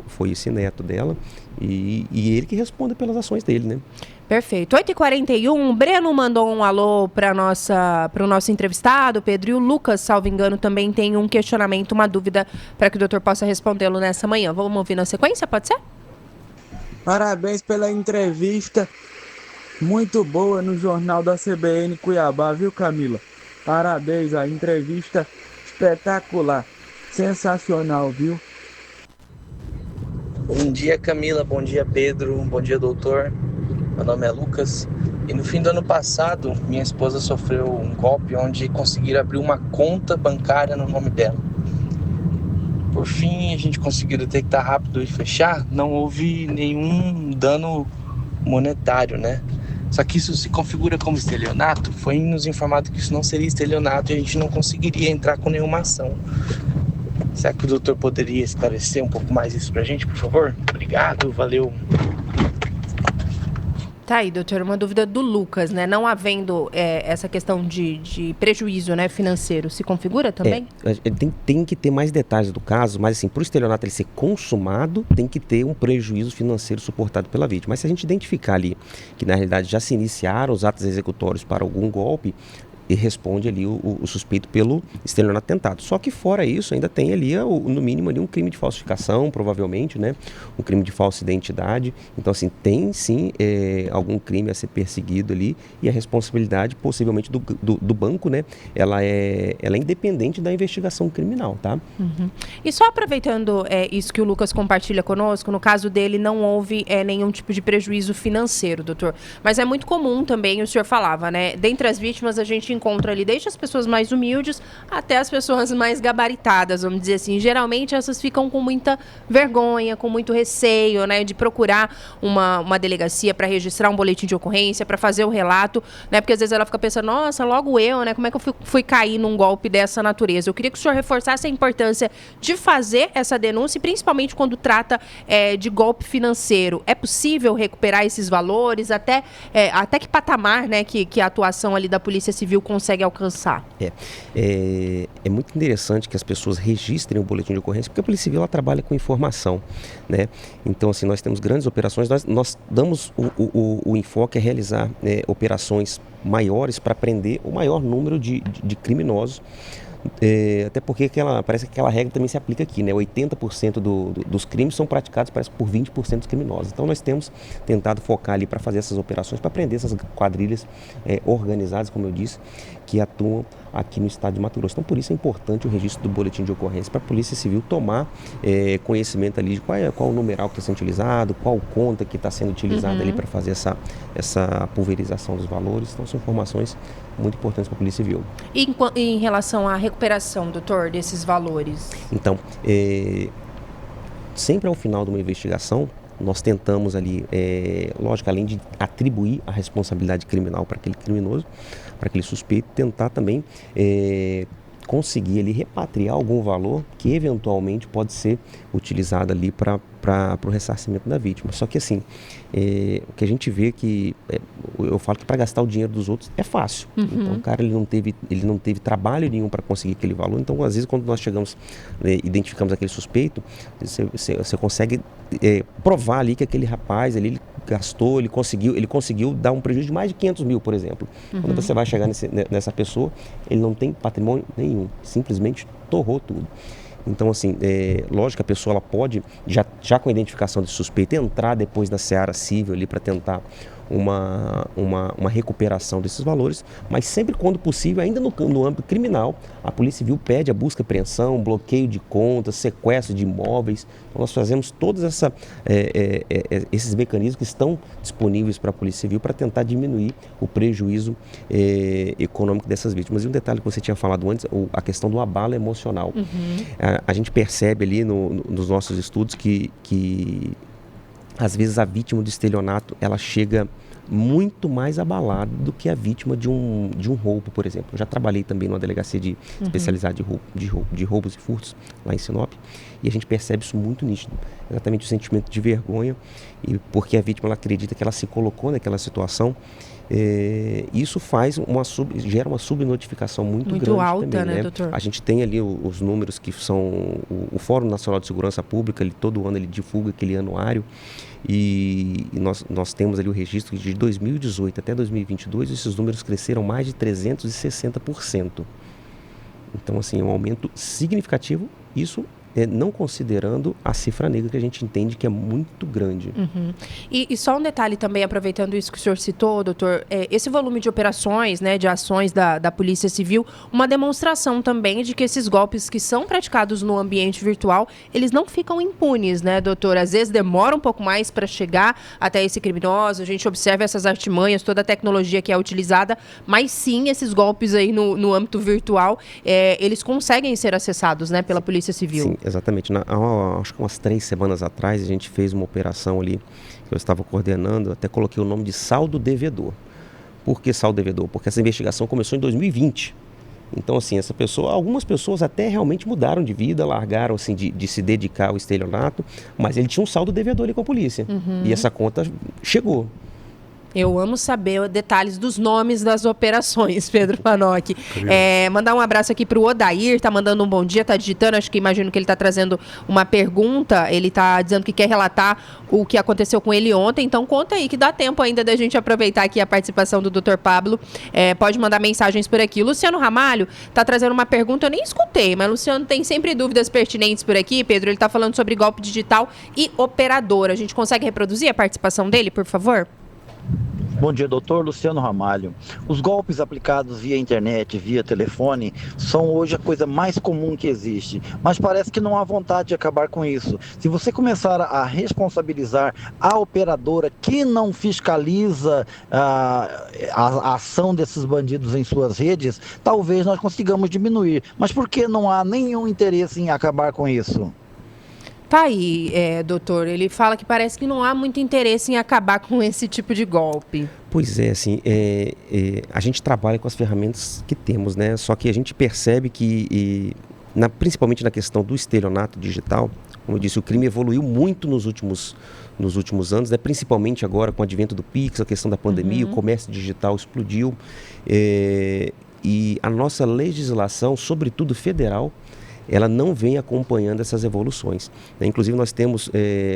foi esse neto dela e ele que responde pelas ações dele, né? Perfeito. 8h41, o Breno mandou um alô para o nosso entrevistado, Pedro, e o Lucas, salvo engano, também tem um questionamento, uma dúvida para que o doutor possa respondê-lo nessa manhã. Vamos ouvir na sequência, pode ser? Parabéns pela entrevista, muito boa no Jornal da CBN Cuiabá, viu, Camila? Parabéns, a entrevista espetacular. Sensacional, viu? Bom dia, Camila. Bom dia, Pedro. Bom dia, doutor. Meu nome é Lucas. E no fim do ano passado, minha esposa sofreu um golpe onde conseguiram abrir uma conta bancária no nome dela. Por fim, a gente conseguiu detectar rápido e fechar. Não houve nenhum dano monetário, né? Só que isso se configura como estelionato. Foi nos informado que isso não seria estelionato e a gente não conseguiria entrar com nenhuma ação. Será que o doutor poderia esclarecer um pouco mais isso pra gente, por favor? Obrigado, valeu. Tá aí, doutor, uma dúvida do Lucas, né? Não havendo essa questão de prejuízo, né, financeiro, se configura também? Tem que ter mais detalhes do caso, mas assim, para o estelionato ele ser consumado, tem que ter um prejuízo financeiro suportado pela vítima. Mas se a gente identificar ali que na realidade já se iniciaram os atos executórios para algum golpe, e responde ali o suspeito pelo estelionato tentado. Só que fora isso, ainda tem ali, no mínimo, ali um crime de falsificação, provavelmente, né? Um crime de falsa identidade. Então, assim, tem sim algum crime a ser perseguido ali e a responsabilidade, possivelmente, do banco, né? Ela é independente da investigação criminal, tá? Uhum. E só aproveitando isso que o Lucas compartilha conosco, no caso dele não houve nenhum tipo de prejuízo financeiro, doutor. Mas é muito comum também, o senhor falava, né? Dentre as vítimas, a gente encontra ali desde as pessoas mais humildes até as pessoas mais gabaritadas, vamos dizer assim. Geralmente essas ficam com muita vergonha, com muito receio, né, de procurar uma delegacia para registrar um boletim de ocorrência, para fazer o relato, né, porque às vezes ela fica pensando, nossa, logo eu, né, como é que eu fui cair num golpe dessa natureza? Eu queria que o senhor reforçasse a importância de fazer essa denúncia, e principalmente quando trata de golpe financeiro. É possível recuperar esses valores? Até que patamar, né, que a atuação ali da Polícia Civil consegue alcançar? É muito interessante que as pessoas registrem o boletim de ocorrência, porque a Polícia Civil ela trabalha com informação, né? Então, assim, nós temos grandes operações, nós damos o enfoque a realizar operações maiores para prender o maior número de criminosos. Até porque parece que aquela regra também se aplica aqui, né? 80% dos crimes são praticados, parece, por 20% dos criminosos. Então nós temos tentado focar ali para fazer essas operações, para prender essas quadrilhas organizadas, como eu disse, que atuam aqui no estado de Mato Grosso. Então por isso é importante o registro do boletim de ocorrência para a Polícia Civil tomar conhecimento ali de qual o numeral que está sendo utilizado, qual conta que está sendo utilizada ali para fazer essa pulverização dos valores. Então são informações muito importantes para a Polícia Civil. E em relação à recuperação, doutor, desses valores? Então, sempre ao final de uma investigação, nós tentamos ali, lógico, além de atribuir a responsabilidade criminal para aquele criminoso, para aquele suspeito, tentar também conseguir ali repatriar algum valor que eventualmente pode ser utilizado ali para o ressarcimento da vítima. Só que assim, o que a gente vê que, eu falo que para gastar o dinheiro dos outros é fácil. Então o cara ele não teve trabalho nenhum para conseguir aquele valor. Então às vezes quando nós chegamos, identificamos aquele suspeito, você consegue provar ali que aquele rapaz ali, ele gastou, ele conseguiu dar um prejuízo de mais de 500 mil, por exemplo. Quando você vai chegar nessa pessoa, ele não tem patrimônio nenhum, simplesmente torrou tudo. Então, assim, lógico que a pessoa ela pode, já com a identificação desse suspeito, entrar depois na seara civil ali para tentar uma recuperação desses valores, mas sempre quando possível, ainda no âmbito criminal, a Polícia Civil pede a busca e apreensão, bloqueio de contas, sequestro de imóveis. Então, nós fazemos todos esses mecanismos que estão disponíveis para a Polícia Civil para tentar diminuir o prejuízo econômico dessas vítimas. E um detalhe que você tinha falado antes, a questão do abalo emocional. A gente percebe ali nos nossos estudos que às vezes a vítima do estelionato, ela chega muito mais abalada do que a vítima de um roubo, por exemplo. Eu já trabalhei também numa delegacia especializada de roubos e furtos lá em Sinop, e a gente percebe isso muito nítido. Exatamente o sentimento de vergonha, e porque a vítima ela acredita que ela se colocou naquela situação. Isso gera uma subnotificação muito grande alta, também, né, doutor? A gente tem ali os números que são o Fórum Nacional de Segurança Pública, todo ano ele divulga aquele anuário, e nós temos ali o registro de 2018 até 2022, esses números cresceram mais de 360%. Então, assim, é um aumento significativo, isso não considerando a cifra negra, que a gente entende que é muito grande. E só um detalhe também, aproveitando isso que o senhor citou, doutor, esse volume de operações, né, de ações da Polícia Civil, uma demonstração também de que esses golpes que são praticados no ambiente virtual, eles não ficam impunes, né, doutor? Às vezes demora um pouco mais para chegar até esse criminoso, a gente observa essas artimanhas, toda a tecnologia que é utilizada, mas sim, esses golpes aí no âmbito virtual, eles conseguem ser acessados, né, pela Polícia Civil. Sim, exatamente. Acho que umas 3 semanas atrás a gente fez uma operação ali que eu estava coordenando, até coloquei o nome de saldo devedor. Por que saldo devedor? Porque essa investigação começou em 2020. Então, assim, algumas pessoas até realmente mudaram de vida, largaram assim, de se dedicar ao estelionato, mas ele tinha um saldo devedor ali com a polícia. E essa conta chegou. Eu amo saber detalhes dos nomes das operações, Pedro Panock. Mandar um abraço aqui para o Odair, tá mandando um bom dia, tá digitando, imagino que ele tá trazendo uma pergunta, ele tá dizendo que quer relatar o que aconteceu com ele ontem, então conta aí, que dá tempo ainda da gente aproveitar aqui a participação do Dr. Pablo, pode mandar mensagens por aqui. O Luciano Ramalho tá trazendo uma pergunta, eu nem escutei, mas o Luciano tem sempre dúvidas pertinentes por aqui, Pedro, ele tá falando sobre golpe digital e operadora. A gente consegue reproduzir a participação dele, por favor? Bom dia, doutor Luciano Ramalho. Os golpes aplicados via internet, via telefone, são hoje a coisa mais comum que existe, mas parece que não há vontade de acabar com isso. Se você começar a responsabilizar a operadora que não fiscaliza a ação desses bandidos em suas redes, talvez nós consigamos diminuir. Mas por que não há nenhum interesse em acabar com isso? Tá aí, doutor, ele fala que parece que não há muito interesse em acabar com esse tipo de golpe. Pois é, assim, a gente trabalha com as ferramentas que temos, né? Só que a gente percebe que, principalmente na questão do estelionato digital, como eu disse, o crime evoluiu muito nos últimos anos, né? Principalmente agora com o advento do Pix, a questão da pandemia, o comércio digital explodiu, e a nossa legislação, sobretudo federal, ela não vem acompanhando essas evoluções. Inclusive, nós temos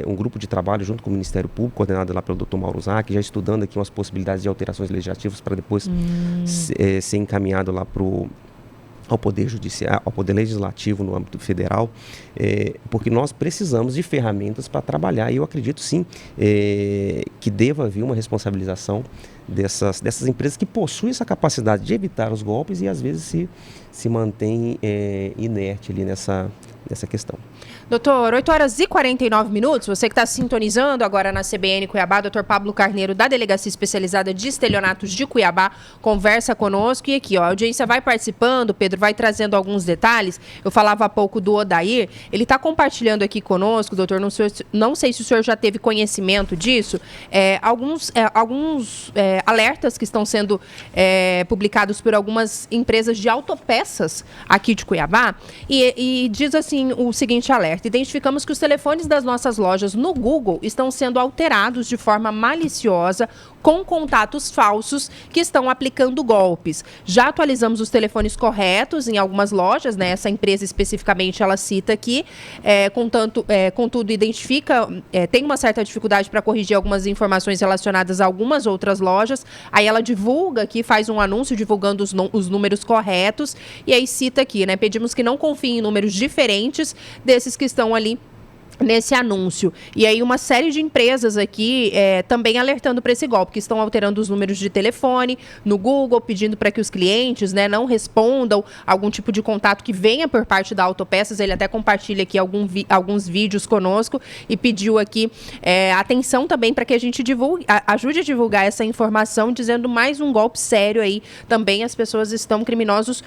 um grupo de trabalho junto com o Ministério Público, coordenado lá pelo Dr. Mauro Zac, já estudando aqui umas possibilidades de alterações legislativas para depois ser encaminhado lá ao Poder Judiciário, ao Poder Legislativo no âmbito federal, porque nós precisamos de ferramentas para trabalhar, e eu acredito sim que deva haver uma responsabilização dessas empresas que possuem essa capacidade de evitar os golpes e às vezes se mantém inerte ali nessa questão. Doutor, 8h49, você que está sintonizando agora na CBN Cuiabá, doutor Pablo Carneiro, da Delegacia Especializada de Estelionatos de Cuiabá, conversa conosco. E aqui, a audiência vai participando, Pedro, vai trazendo alguns detalhes. Eu falava há pouco do Odair, ele está compartilhando aqui conosco, doutor, não sei se o senhor já teve conhecimento disso, alguns alertas que estão sendo publicados por algumas empresas de autopeças aqui de Cuiabá, e diz assim o seguinte alerta: identificamos que os telefones das nossas lojas no Google estão sendo alterados de forma maliciosa com contatos falsos que estão aplicando golpes. Já atualizamos os telefones corretos em algumas lojas, né? Essa empresa especificamente ela cita aqui, contudo identifica, tem uma certa dificuldade para corrigir algumas informações relacionadas a algumas outras lojas. Aí ela divulga aqui, faz um anúncio divulgando os números corretos, e aí cita aqui, né? Pedimos que não confiem em números diferentes desses que estão ali nesse anúncio. E aí uma série de empresas aqui também alertando para esse golpe, que estão alterando os números de telefone no Google, pedindo para que os clientes, né, não respondam algum tipo de contato que venha por parte da Autopeças. Ele até compartilha aqui alguns vídeos conosco e pediu aqui atenção também para que a gente ajude a divulgar essa informação, dizendo mais um golpe sério aí. Também as pessoas criminosos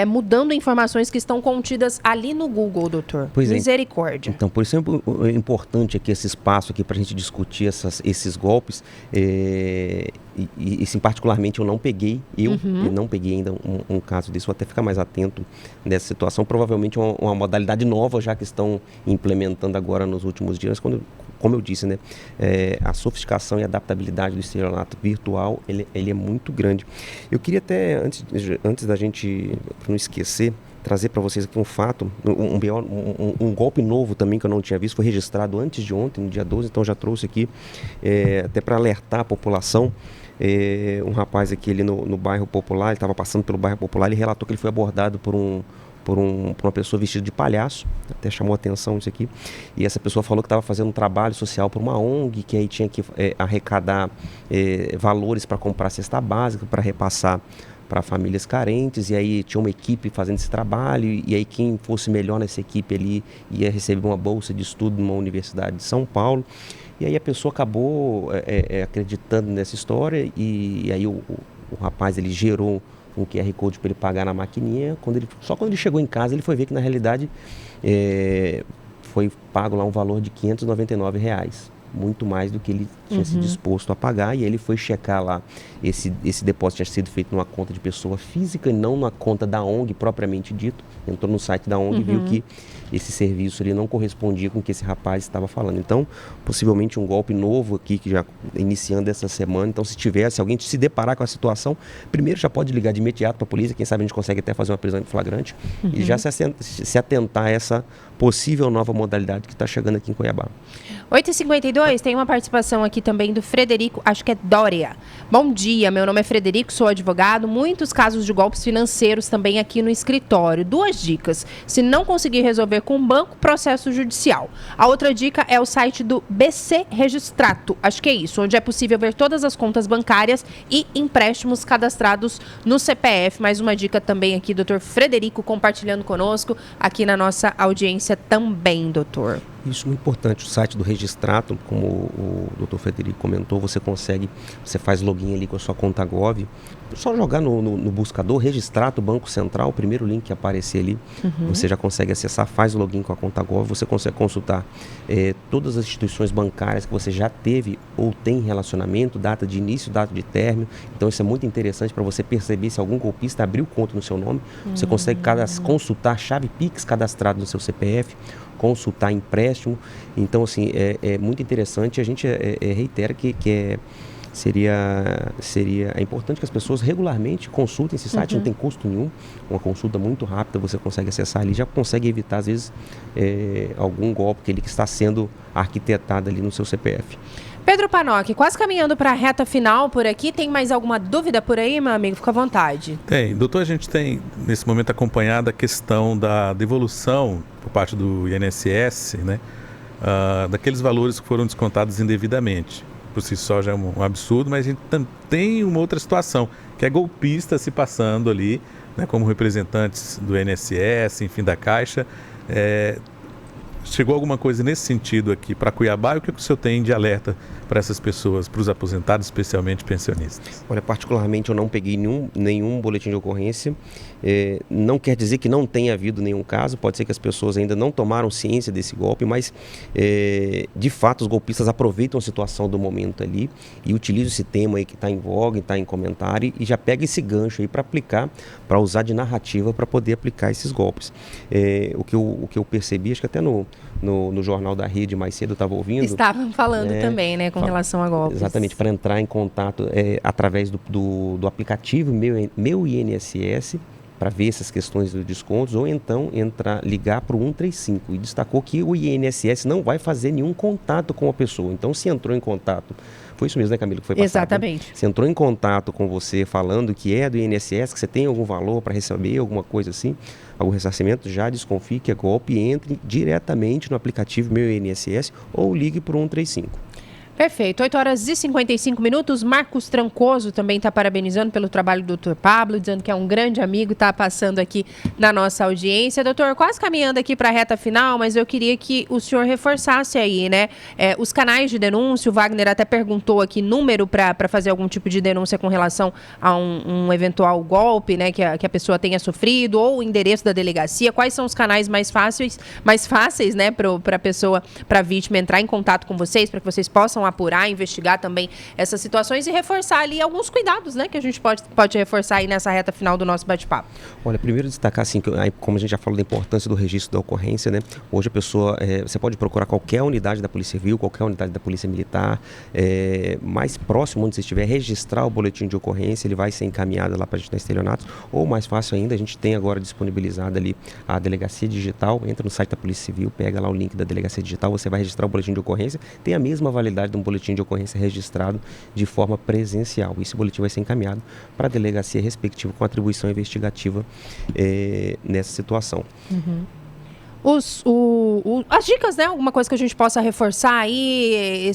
mudando informações que estão contidas ali no Google, doutor. Pois Misericórdia. Então, por isso é importante aqui esse espaço aqui para a gente discutir esses golpes. E sim, particularmente eu não peguei ainda um caso desse. Vou até ficar mais atento nessa situação. Provavelmente uma modalidade nova já que estão implementando agora nos últimos dias, como eu disse, né, a sofisticação e adaptabilidade do estelionato virtual, ele é muito grande. Eu queria até, antes da gente, para não esquecer, trazer para vocês aqui um fato, um golpe novo também que eu não tinha visto, foi registrado antes de ontem, no dia 12, então já trouxe aqui, até para alertar a população. Um rapaz aqui ali no bairro Popular, ele estava passando pelo bairro Popular, ele relatou que ele foi abordado por uma pessoa vestida de palhaço, até chamou a atenção isso aqui, e essa pessoa falou que estava fazendo um trabalho social por uma ONG, que aí tinha que arrecadar valores para comprar cesta básica, para repassar para famílias carentes, e aí tinha uma equipe fazendo esse trabalho, e aí quem fosse melhor nessa equipe ali ia receber uma bolsa de estudo numa universidade de São Paulo. E aí a pessoa acabou acreditando nessa história, e aí o rapaz ele gerou um QR Code para ele pagar na maquininha. Só quando ele chegou em casa ele foi ver que na realidade foi pago lá um valor de R$599, muito mais do que ele tinha se disposto a pagar, e ele foi checar lá, esse depósito tinha sido feito numa conta de pessoa física e não na conta da ONG propriamente dito. Entrou no site da ONG e viu que esse serviço ali não correspondia com o que esse rapaz estava falando. Então, possivelmente um golpe novo aqui, que já iniciando essa semana. Então, se alguém se deparar com a situação, primeiro já pode ligar de imediato para a polícia, quem sabe a gente consegue até fazer uma prisão em flagrante, e já se atentar a essa possível nova modalidade que está chegando aqui em Cuiabá. 8h52, tem uma participação aqui também do Frederico, acho que é Dória. Bom dia, meu nome é Frederico, sou advogado, muitos casos de golpes financeiros também aqui no escritório. 2 dicas, se não conseguir resolver com o banco, processo judicial. A outra dica é o site do BC Registrato, acho que é isso, onde é possível ver todas as contas bancárias e empréstimos cadastrados no CPF. Mais uma dica também aqui, doutor Frederico, compartilhando conosco aqui na nossa audiência também, doutor. Isso é muito importante, o site do Registrato, como o doutor Frederico comentou, você faz login ali com a sua conta Gov, só jogar no buscador Registrato Banco Central, o primeiro link que aparecer ali, você já consegue acessar, faz o login com a conta Gov, você consegue consultar todas as instituições bancárias que você já teve ou tem relacionamento, data de início, data de término. Então isso é muito interessante para você perceber se algum golpista abriu conta no seu nome. Você consegue consultar chave Pix cadastrado no seu CPF, consultar empréstimo. Então, assim, é muito interessante. A gente reitera que é importante que as pessoas regularmente consultem esse site, não tem custo nenhum, uma consulta muito rápida, você consegue acessar ali, já consegue evitar, às vezes, algum golpe que está sendo arquitetado ali no seu CPF. Pedro Panoc, quase caminhando para a reta final por aqui, tem mais alguma dúvida por aí, meu amigo? Fica à vontade. Tem. Doutor, a gente tem, nesse momento, acompanhado a questão da devolução por parte do INSS, né, daqueles valores que foram descontados indevidamente. Por si só já é um absurdo, mas a gente tem uma outra situação, que é golpista se passando ali, né, como representantes do INSS, enfim, da Caixa. Chegou alguma coisa nesse sentido aqui para Cuiabá? E o que o senhor tem de alerta para essas pessoas, para os aposentados, especialmente pensionistas? Olha, particularmente eu não peguei nenhum boletim de ocorrência. Não quer dizer que não tenha havido nenhum caso, pode ser que as pessoas ainda não tomaram ciência desse golpe, mas de fato os golpistas aproveitam a situação do momento ali e utilizam esse tema aí que está em voga, está em comentário, e já pega esse gancho aí para aplicar, para usar de narrativa para poder aplicar esses golpes. O que eu percebi, acho que até no Jornal da Rede mais cedo eu estava ouvindo. Estavam falando também, né, com relação a golpes. Exatamente, para entrar em contato através do aplicativo Meu INSS, para ver essas questões dos descontos, ou então ligar para o 135, e destacou que o INSS não vai fazer nenhum contato com a pessoa. Então, se entrou em contato, foi isso mesmo, né, Camila, que foi passado? Exatamente. Né? Se entrou em contato com você falando que é do INSS, que você tem algum valor para receber, alguma coisa assim, algum ressarcimento, já desconfie que é golpe, entre diretamente no aplicativo Meu INSS ou ligue para o 135. Perfeito. 8h55. Marcos Trancoso também está parabenizando pelo trabalho do Dr. Pablo, dizendo que é um grande amigo, está passando aqui na nossa audiência. Doutor, quase caminhando aqui para a reta final, mas eu queria que o senhor reforçasse aí, né? Os canais de denúncia, o Wagner até perguntou aqui número para fazer algum tipo de denúncia com relação a um eventual golpe, né, que a pessoa tenha sofrido, ou o endereço da delegacia. Quais são os canais mais fáceis, né, para a pessoa, para a vítima entrar em contato com vocês, para que vocês possam apurar, investigar também essas situações e reforçar ali alguns cuidados, né, que a gente pode reforçar aí nessa reta final do nosso bate-papo. Olha, primeiro destacar assim, que, como a gente já falou da importância do registro da ocorrência, né, hoje a pessoa, você pode procurar qualquer unidade da Polícia Civil, qualquer unidade da Polícia Militar, mais próximo onde você estiver, registrar o boletim de ocorrência, ele vai ser encaminhado lá para a gente na estelionatos, ou mais fácil ainda, a gente tem agora disponibilizada ali a delegacia digital, entra no site da Polícia Civil, pega lá o link da delegacia digital, você vai registrar o boletim de ocorrência, tem a mesma validade um boletim de ocorrência registrado de forma presencial. Esse boletim vai ser encaminhado para a delegacia respectiva com atribuição investigativa nessa situação. Uhum. As dicas, né? Alguma coisa que a gente possa reforçar aí,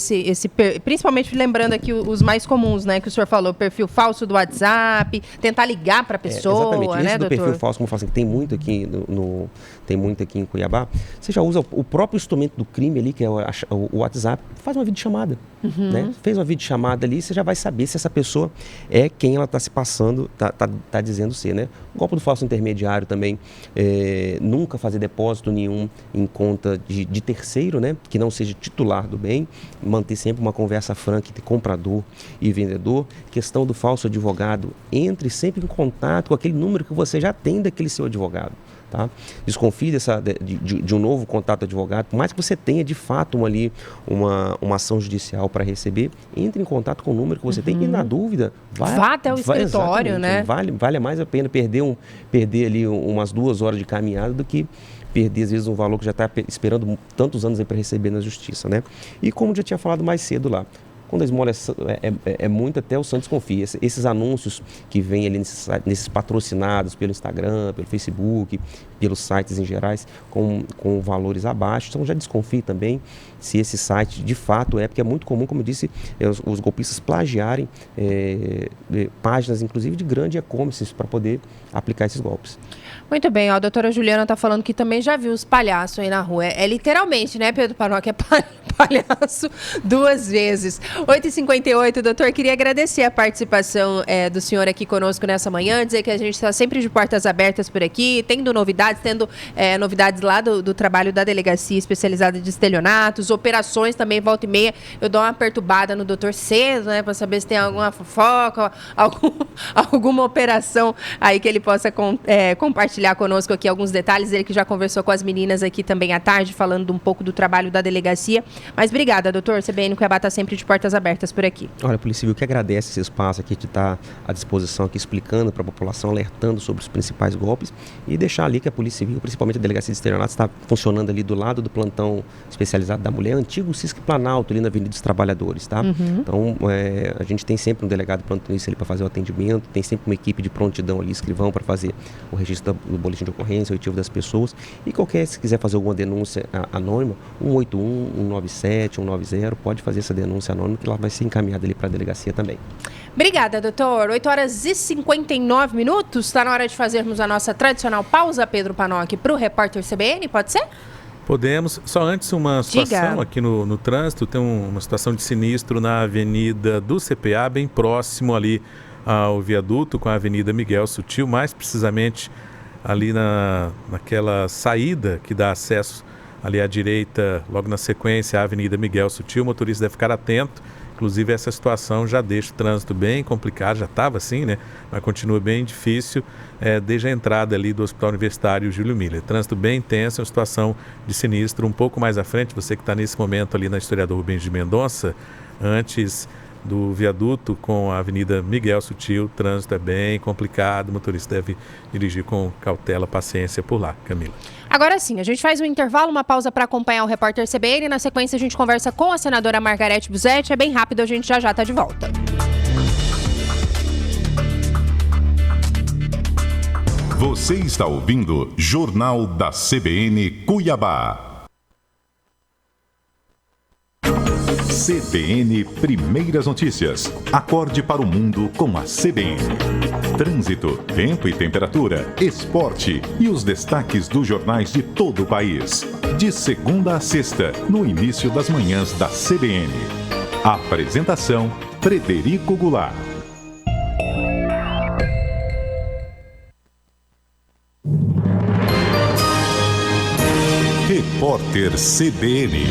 principalmente lembrando aqui os mais comuns, né? Que o senhor falou, perfil falso do WhatsApp, tentar ligar para a pessoa, exatamente. né, Esse do doutor? perfil falso, como eu falo assim, tem muito aqui em Cuiabá, você já usa o próprio instrumento do crime ali, que é o WhatsApp, faz uma videochamada. Né? Fez uma videochamada ali, você já vai saber se essa pessoa é quem ela está se passando, tá dizendo ser, né? O golpe do falso intermediário também, nunca fazer depósito nenhum em conta de terceiro, né? Que não seja titular do bem, manter sempre uma conversa franca entre comprador e vendedor. Questão do falso advogado, entre sempre em contato com aquele número que você já tem daquele seu advogado. Tá? Desconfie de um novo contato advogado, por mais que você tenha de fato uma ação judicial para receber, entre em contato com o número que você tem e, na dúvida, vá até o escritório, né? Vale mais a pena perder ali umas 2 horas de caminhada do que perder, às vezes, um valor que já está esperando tantos anos para receber na justiça, né? E como eu já tinha falado mais cedo lá, quando a esmola é muito, até o santo desconfia. Esses anúncios que vêm ali nesses patrocinados pelo Instagram, pelo Facebook, pelos sites em gerais, com valores abaixo, então já desconfie também se esse site de fato porque é muito comum, como eu disse, os golpistas plagiarem páginas, inclusive, de grande e-commerce para poder aplicar esses golpes. Muito bem, a doutora Juliana está falando que também já viu os palhaços aí na rua. É literalmente, né, Pedro Panoc? É palhaço 2 vezes. 8h58, doutor, queria agradecer a participação do senhor aqui conosco nessa manhã, dizer que a gente está sempre de portas abertas por aqui, tendo novidades lá do trabalho da Delegacia Especializada de Estelionatos, operações também, volta e meia. Eu dou uma perturbada no doutor cedo, né, para saber se tem alguma fofoca, alguma operação aí que ele possa compartilhar conosco aqui alguns detalhes. Ele que já conversou com as meninas aqui também à tarde, falando um pouco do trabalho da delegacia. Mas obrigada, doutor. CBN Cuiabá está sempre de portas abertas por aqui. Olha, a Polícia Civil que agradece esse espaço aqui de estar à disposição aqui, explicando para a população, alertando sobre os principais golpes e deixar ali que a Polícia Civil, principalmente a Delegacia de Estelionatos, está funcionando ali do lado do plantão especializado da mulher, antigo Cisc Planalto, ali na Avenida dos Trabalhadores, tá? Então, a gente tem sempre um delegado plantonista ali para fazer o atendimento, tem sempre uma equipe de prontidão ali, escrivão, para fazer o registro do boletim de ocorrência, o oitivo das pessoas, e se quiser fazer alguma denúncia anônima, 181, 197, 190, pode fazer essa denúncia anônima, que ela vai ser encaminhada ali para a delegacia também. Obrigada, doutor. 8h59, está na hora de fazermos a nossa tradicional pausa, Pedro Panoc, para o repórter CBN, pode ser? Podemos. Só antes, uma situação aqui no trânsito, tem uma situação de sinistro na Avenida do CPA, bem próximo ali ao viaduto com a Avenida Miguel Sutil, mais precisamente ali naquela saída que dá acesso ali à direita, logo na sequência, à Avenida Miguel Sutil. O motorista deve ficar atento. Inclusive, essa situação já deixa o trânsito bem complicado, já estava assim, né? Mas continua bem difícil desde a entrada ali do Hospital Universitário Júlio Miller. Trânsito bem intenso, uma situação de sinistro. Um pouco mais à frente, você que está nesse momento ali na Historiador Rubens de Mendonça, antes do viaduto com a Avenida Miguel Sutil, o trânsito é bem complicado, o motorista deve dirigir com cautela, paciência por lá. Camila. Agora sim, a gente faz um intervalo, uma pausa para acompanhar o repórter CBN. Na sequência, a gente conversa com a senadora Margarete Busetti. É bem rápido, a gente já está de volta. Você está ouvindo Jornal da CBN Cuiabá. CBN Primeiras Notícias. Acorde para o mundo com a CBN. Trânsito, tempo e temperatura, esporte e os destaques dos jornais de todo o país. De segunda a sexta, no início das manhãs da CBN. Apresentação: Frederico Goulart. Repórter CBN.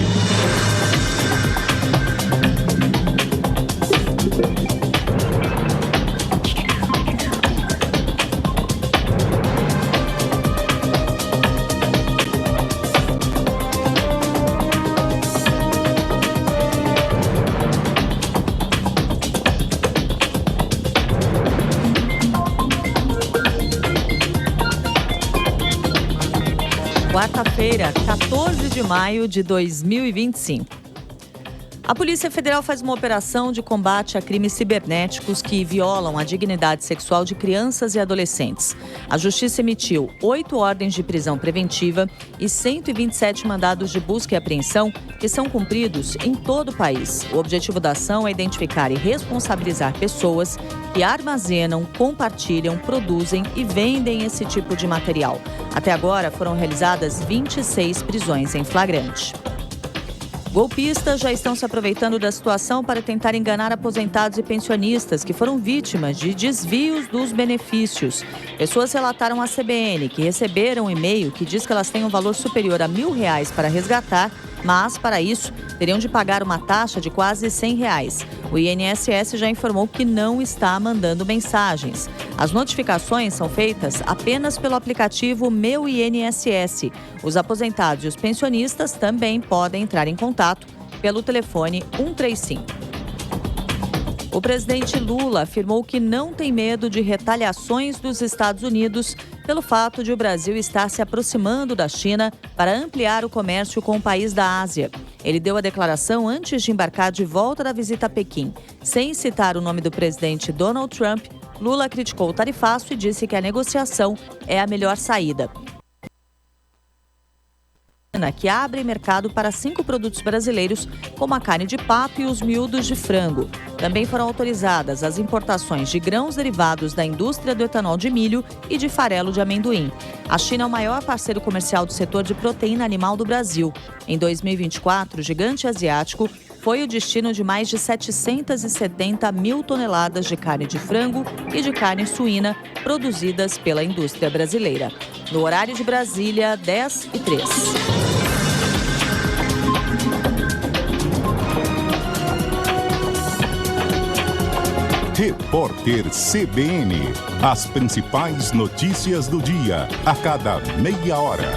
Quarta-feira, 14 de maio de 2025. A Polícia Federal faz uma operação de combate a crimes cibernéticos que violam a dignidade sexual de crianças e adolescentes. A Justiça emitiu 8 ordens de prisão preventiva e 127 mandados de busca e apreensão que são cumpridos em todo o país. O objetivo da ação é identificar e responsabilizar pessoas que armazenam, compartilham, produzem e vendem esse tipo de material. Até agora foram realizadas 26 prisões em flagrante. Golpistas já estão se aproveitando da situação para tentar enganar aposentados e pensionistas que foram vítimas de desvios dos benefícios. Pessoas relataram à CBN que receberam um e-mail que diz que elas têm um valor superior a R$1.000 para resgatar, mas, para isso, teriam de pagar uma taxa de quase R$100. O INSS já informou que não está mandando mensagens. As notificações são feitas apenas pelo aplicativo Meu INSS. Os aposentados e os pensionistas também podem entrar em contato pelo telefone 135. O presidente Lula afirmou que não tem medo de retaliações dos Estados Unidos pelo fato de o Brasil estar se aproximando da China para ampliar o comércio com o país da Ásia. Ele deu a declaração antes de embarcar de volta da visita a Pequim. Sem citar o nome do presidente Donald Trump, Lula criticou o tarifaço e disse que a negociação é a melhor saída. Que abre mercado para 5 produtos brasileiros, como a carne de pato e os miúdos de frango. Também foram autorizadas as importações de grãos derivados da indústria do etanol de milho e de farelo de amendoim. A China é o maior parceiro comercial do setor de proteína animal do Brasil. Em 2024, o gigante asiático foi o destino de mais de 770 mil toneladas de carne de frango e de carne suína produzidas pela indústria brasileira. No horário de Brasília, 10h03. Repórter CBN. As principais notícias do dia, a cada meia hora.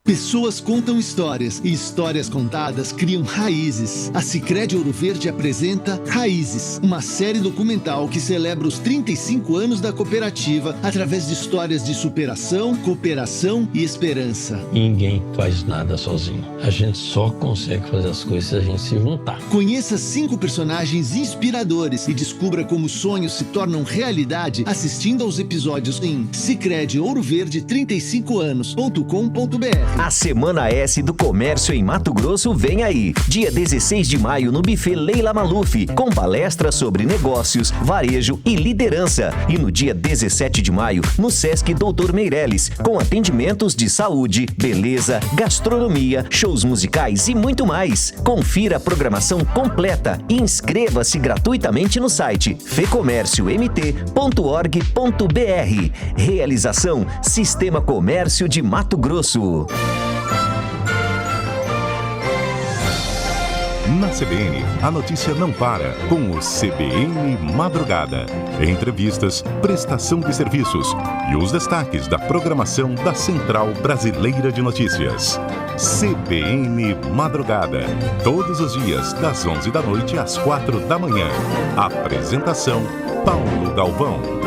Pessoas contam histórias e histórias contadas criam raízes. A Sicredi Ouro Verde apresenta Raízes, uma série documental que celebra os 35 anos da cooperativa através de histórias de superação, cooperação e esperança. Ninguém faz nada sozinho. A gente só consegue fazer as coisas se a gente se juntar. Conheça 5 personagens inspiradores e descubra como os sonhos se tornam realidade assistindo aos episódios em sicrediouroverde35anos.com.br. A Semana S do Comércio em Mato Grosso vem aí. Dia 16 de maio no Buffet Leila Maluf, com palestras sobre negócios, varejo e liderança. E no dia 17 de maio, no Sesc Doutor Meireles, com atendimentos de saúde, beleza, gastronomia, shows musicais e muito mais. Confira a programação completa e inscreva-se gratuitamente no site fecomérciomt.org.br. Realização Sistema Comércio de Mato Grosso. Na Na CBN, a notícia não para com o CBN Madrugada. Entrevistas, prestação de serviços e os destaques da programação da Central Brasileira de Notícias. CBN Madrugada. Todos os dias, das 11 da noite às 4 da manhã. Apresentação, Paulo Galvão.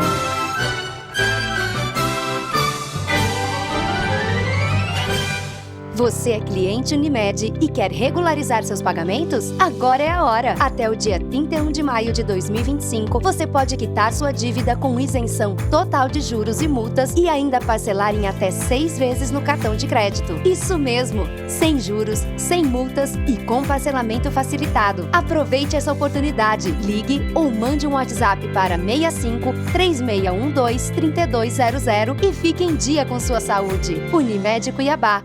Você é cliente Unimed e quer regularizar seus pagamentos? Agora é a hora! Até o dia 31 de maio de 2025, você pode quitar sua dívida com isenção total de juros e multas e ainda parcelar em até 6 vezes no cartão de crédito. Isso mesmo! Sem juros, sem multas e com parcelamento facilitado. Aproveite essa oportunidade. Ligue ou mande um WhatsApp para 65 3612 3200 e fique em dia com sua saúde. Unimed Cuiabá.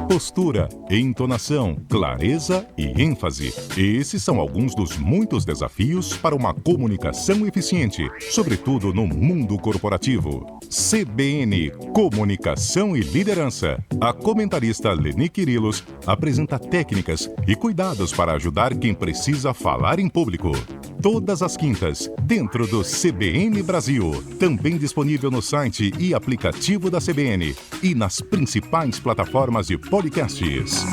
Postura, entonação, clareza e ênfase. Esses são alguns dos muitos desafios para uma comunicação eficiente, sobretudo no mundo corporativo. CBN, Comunicação e Liderança. A comentarista Leni Quirilos apresenta técnicas e cuidados para ajudar quem precisa falar em público. Todas as quintas, dentro do CBN Brasil. Também disponível no site e aplicativo da CBN e nas principais plataformas de podcasts.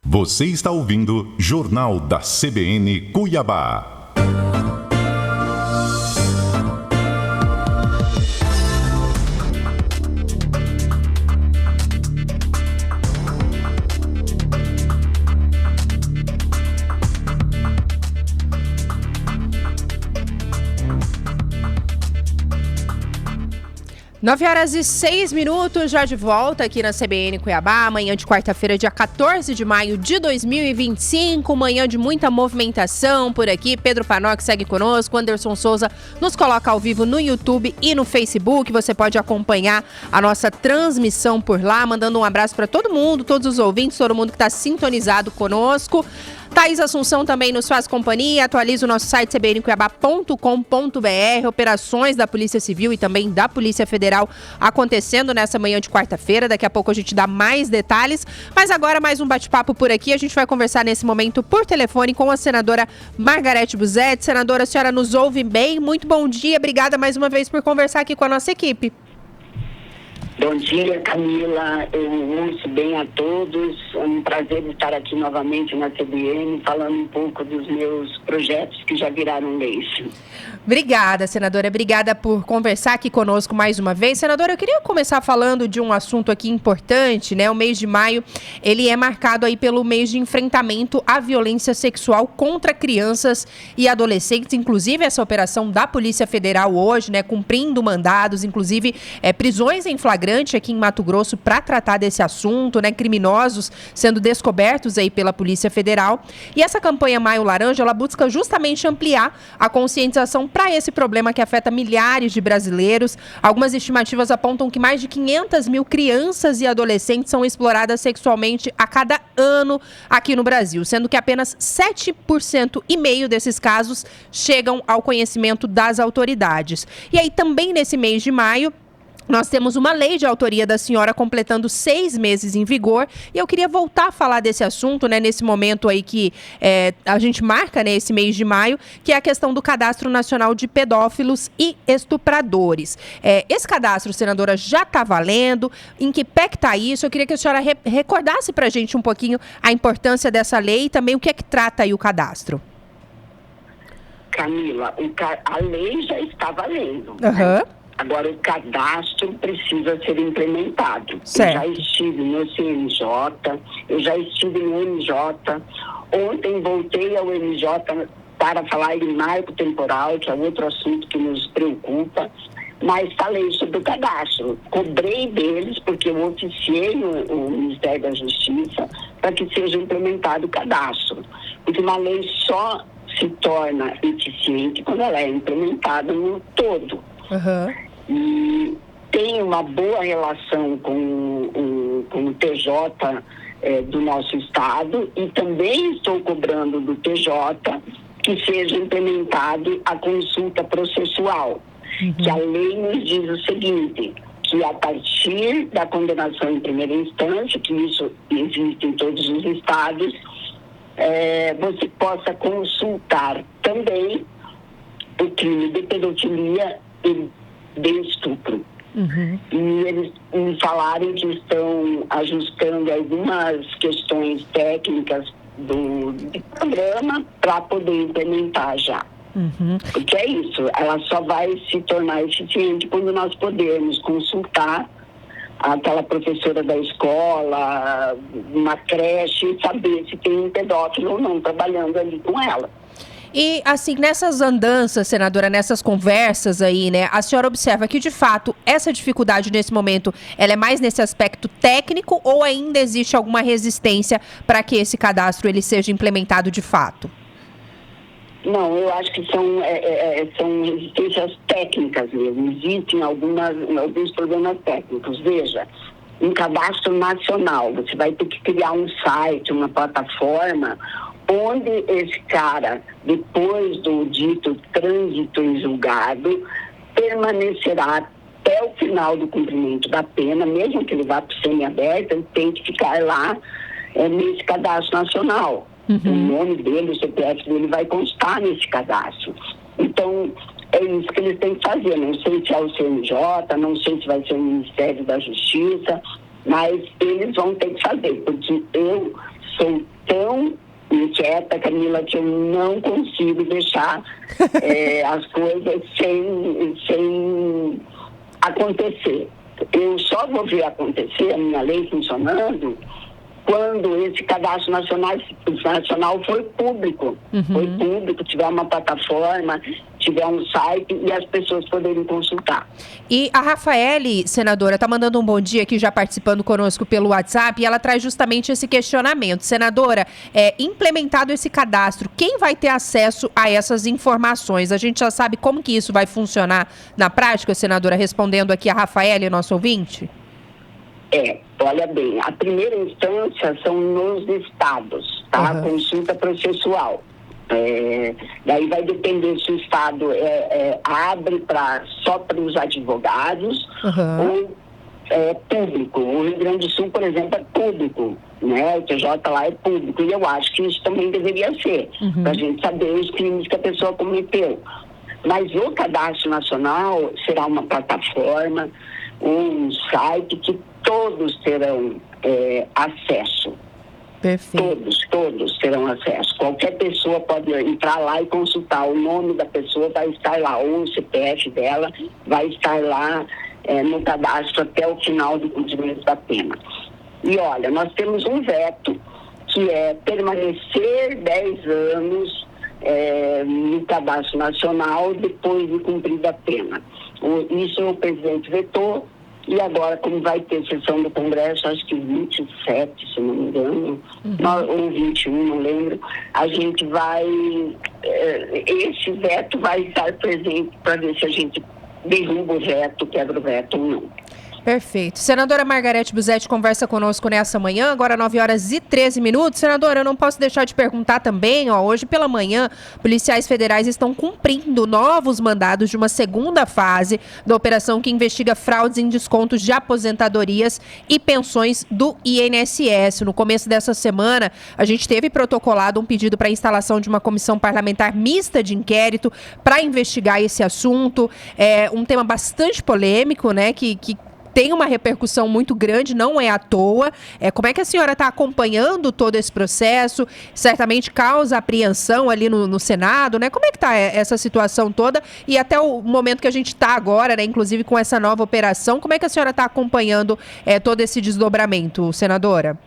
Você está ouvindo Jornal da CBN Cuiabá. Nove horas e 6 minutos, já de volta aqui na CBN Cuiabá, manhã de quarta-feira, dia 14 de maio de 2025, manhã de muita movimentação por aqui. Pedro Panoc segue conosco, Anderson Souza nos coloca ao vivo no YouTube e no Facebook. Você pode acompanhar a nossa transmissão por lá, mandando um abraço para todo mundo, todos os ouvintes, todo mundo que está sintonizado conosco. Thaís Assunção também nos faz companhia, atualiza o nosso site cbncuiabá.com.br, operações da Polícia Civil e também da Polícia Federal acontecendo nessa manhã de quarta-feira. Daqui a pouco a gente dá mais detalhes, mas agora mais um bate-papo por aqui. A gente vai conversar nesse momento por telefone com a senadora Margarete Busetti. Senadora, a senhora nos ouve bem? Muito bom dia, obrigada mais uma vez por conversar aqui com a nossa equipe. Bom dia, Camila. Eu ouço bem a todos. É um prazer estar aqui novamente na CBN, falando um pouco dos meus projetos que já viraram leis. Obrigada, senadora. Obrigada por conversar aqui conosco mais uma vez. Senadora, eu queria começar falando de um assunto aqui importante, né? O mês de maio, ele é marcado aí pelo mês de enfrentamento à violência sexual contra crianças e adolescentes. Inclusive, essa operação da Polícia Federal hoje, né? Cumprindo mandados, inclusive prisões em flagrante aqui em Mato Grosso para tratar desse assunto, né? Criminosos sendo descobertos aí pela Polícia Federal. E essa campanha Maio Laranja, ela busca justamente ampliar a conscientização para esse problema que afeta milhares de brasileiros. Algumas estimativas apontam que mais de 500 mil crianças e adolescentes são exploradas sexualmente a cada ano aqui no Brasil, sendo que apenas 7,5% desses casos chegam ao conhecimento das autoridades. E aí também nesse mês de maio, nós temos uma lei de autoria da senhora completando 6 meses em vigor e eu queria voltar a falar desse assunto, né, nesse momento aí que a gente marca, né, esse mês de maio, que é a questão do Cadastro Nacional de Pedófilos e Estupradores. Esse cadastro, senadora, já está valendo? Em que pé que está isso? Eu queria que a senhora recordasse para a gente um pouquinho a importância dessa lei e também o que é que trata aí o cadastro. Camila, a lei já está valendo. Uhum. Né? Agora, o cadastro precisa ser implementado. Certo. Eu já estive no CNJ, eu já estive no MJ. Ontem voltei ao MJ para falar em marco temporal, que é outro assunto que nos preocupa, mas falei sobre o cadastro. Cobrei deles, porque eu oficiei o Ministério da Justiça para que seja implementado o cadastro. Porque uma lei só se torna eficiente quando ela é implementada no todo. Uhum. E tem uma boa relação com o TJ do nosso estado e também estou cobrando do TJ que seja implementado a consulta processual, que a lei nos diz o seguinte, que que a partir da condenação em primeira instância, que isso existe em todos os estados, você possa consultar também o crime de pedofilia e de estupro. E eles me falaram que estão ajustando algumas questões técnicas do programa para poder implementar já. Porque é isso, ela só vai se tornar eficiente quando nós pudermos consultar aquela professora da escola, uma creche, e saber se tem um pedófilo ou não trabalhando ali com ela. E, assim, nessas andanças, senadora, nessas conversas aí, né, a senhora observa que, de fato, essa dificuldade nesse momento, ela é mais nesse aspecto técnico ou ainda existe alguma resistência para que esse cadastro ele seja implementado de fato? Não, eu acho que são resistências técnicas mesmo. Existem alguns problemas técnicos. Veja, um cadastro nacional, você vai ter que criar um site, uma plataforma, onde esse cara, depois do dito trânsito em julgado, permanecerá até o final do cumprimento da pena, mesmo que ele vá para o semiaberto, ele tem que ficar lá nesse cadastro nacional. O nome dele, o CPF dele vai constar nesse cadastro. Então, é isso que eles têm que fazer. Não sei se é o CNJ, não sei se vai ser o Ministério da Justiça, mas eles vão ter que fazer, porque eu sou tão inquieta, Camila, que eu não consigo deixar as coisas sem acontecer. Eu só vou ver acontecer a minha lei funcionando quando esse cadastro nacional for público. Foi público, tiver uma plataforma, tiver um site e as pessoas poderem consultar. E a Rafaele, senadora, está mandando um bom dia aqui, já participando conosco pelo WhatsApp, e ela traz justamente esse questionamento. Senadora, implementado esse cadastro, quem vai ter acesso a essas informações? A gente já sabe como que isso vai funcionar na prática, senadora, respondendo aqui a Rafaele, nosso ouvinte? Olha bem, a primeira instância são nos estados, tá? A consulta processual. Daí vai depender se o estado abre só para os advogados ou público. O Rio Grande do Sul, por exemplo, é público, né? O TJ lá é público. E eu acho que isso também deveria ser, para a gente saber os crimes que a pessoa cometeu. Mas o cadastro nacional será uma plataforma, um site que todos terão acesso. Perfeito. Todos terão acesso. Qualquer pessoa pode entrar lá e consultar. O nome da pessoa vai estar lá, ou o CPF dela vai estar lá no cadastro até o final do cumprimento da pena. E olha, nós temos um veto que é permanecer 10 anos no cadastro nacional depois de cumprida a pena. Isso o presidente vetou. E agora, como vai ter sessão do Congresso, acho que 27, se não me engano, ou 21, não lembro, a gente vai... esse veto vai estar presente para ver se a gente derruba o veto, quebra o veto ou não. Perfeito. Senadora Margarete Busetti conversa conosco nessa manhã, agora 9h13. Senadora, eu não posso deixar de perguntar também, hoje pela manhã, policiais federais estão cumprindo novos mandados de uma segunda fase da operação que investiga fraudes em descontos de aposentadorias e pensões do INSS. No começo dessa semana, a gente teve protocolado um pedido para a instalação de uma comissão parlamentar mista de inquérito para investigar esse assunto. É um tema bastante polêmico, né, que tem uma repercussão muito grande, não é à toa. Como é que a senhora está acompanhando todo esse processo? Certamente causa apreensão ali no Senado, né? Como é que está essa situação toda? E até o momento que a gente está agora, né? Inclusive com essa nova operação, como é que a senhora está acompanhando todo esse desdobramento, senadora?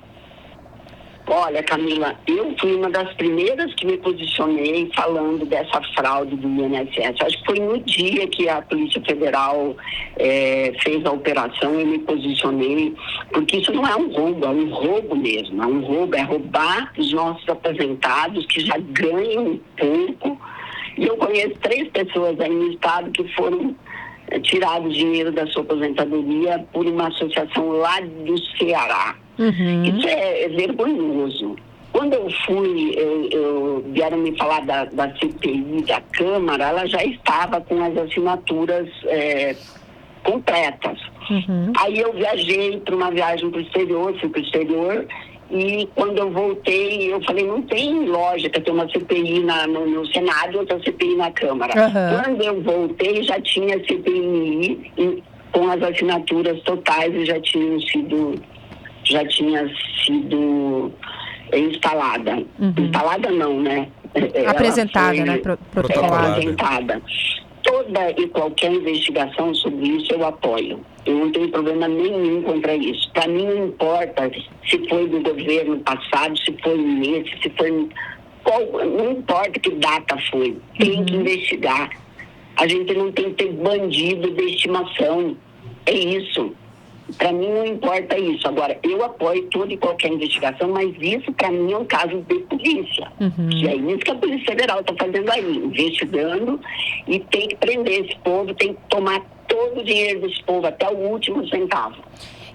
Olha, Camila, eu fui uma das primeiras que me posicionei falando dessa fraude do INSS. Acho que foi no dia que a Polícia Federal fez a operação, eu me posicionei, porque isso não é um roubo mesmo, é um roubo, é roubar os nossos aposentados que já ganham um pouco. E eu conheço 3 pessoas aí no estado que foram tirados dinheiro da sua aposentadoria por uma associação lá do Ceará. Isso é vergonhoso. Quando eu fui, vieram me falar da CPI da Câmara, ela já estava com as assinaturas completas. Aí eu viajei para uma viagem para o exterior, fui para o exterior, e quando eu voltei, eu falei, não tem lógica ter uma CPI no Senado e outra CPI na Câmara. Quando eu voltei, já tinha CPI com as assinaturas totais e já tinha sido instalada. Instalada não, né? Apresentada, né? Apresentada. Toda e qualquer investigação sobre isso eu apoio. Eu não tenho problema nenhum contra isso. Para mim não importa se foi do governo passado, se foi nesse, se foi... não importa que data foi. Tem que investigar. A gente não tem que ter bandido de estimação. É isso. Para mim não importa isso. Agora, eu apoio toda e qualquer investigação, mas isso para mim é um caso de polícia. E é isso que a Polícia Federal está fazendo aí, investigando, e tem que prender esse povo, tem que tomar todo o dinheiro desse povo, até o último centavo.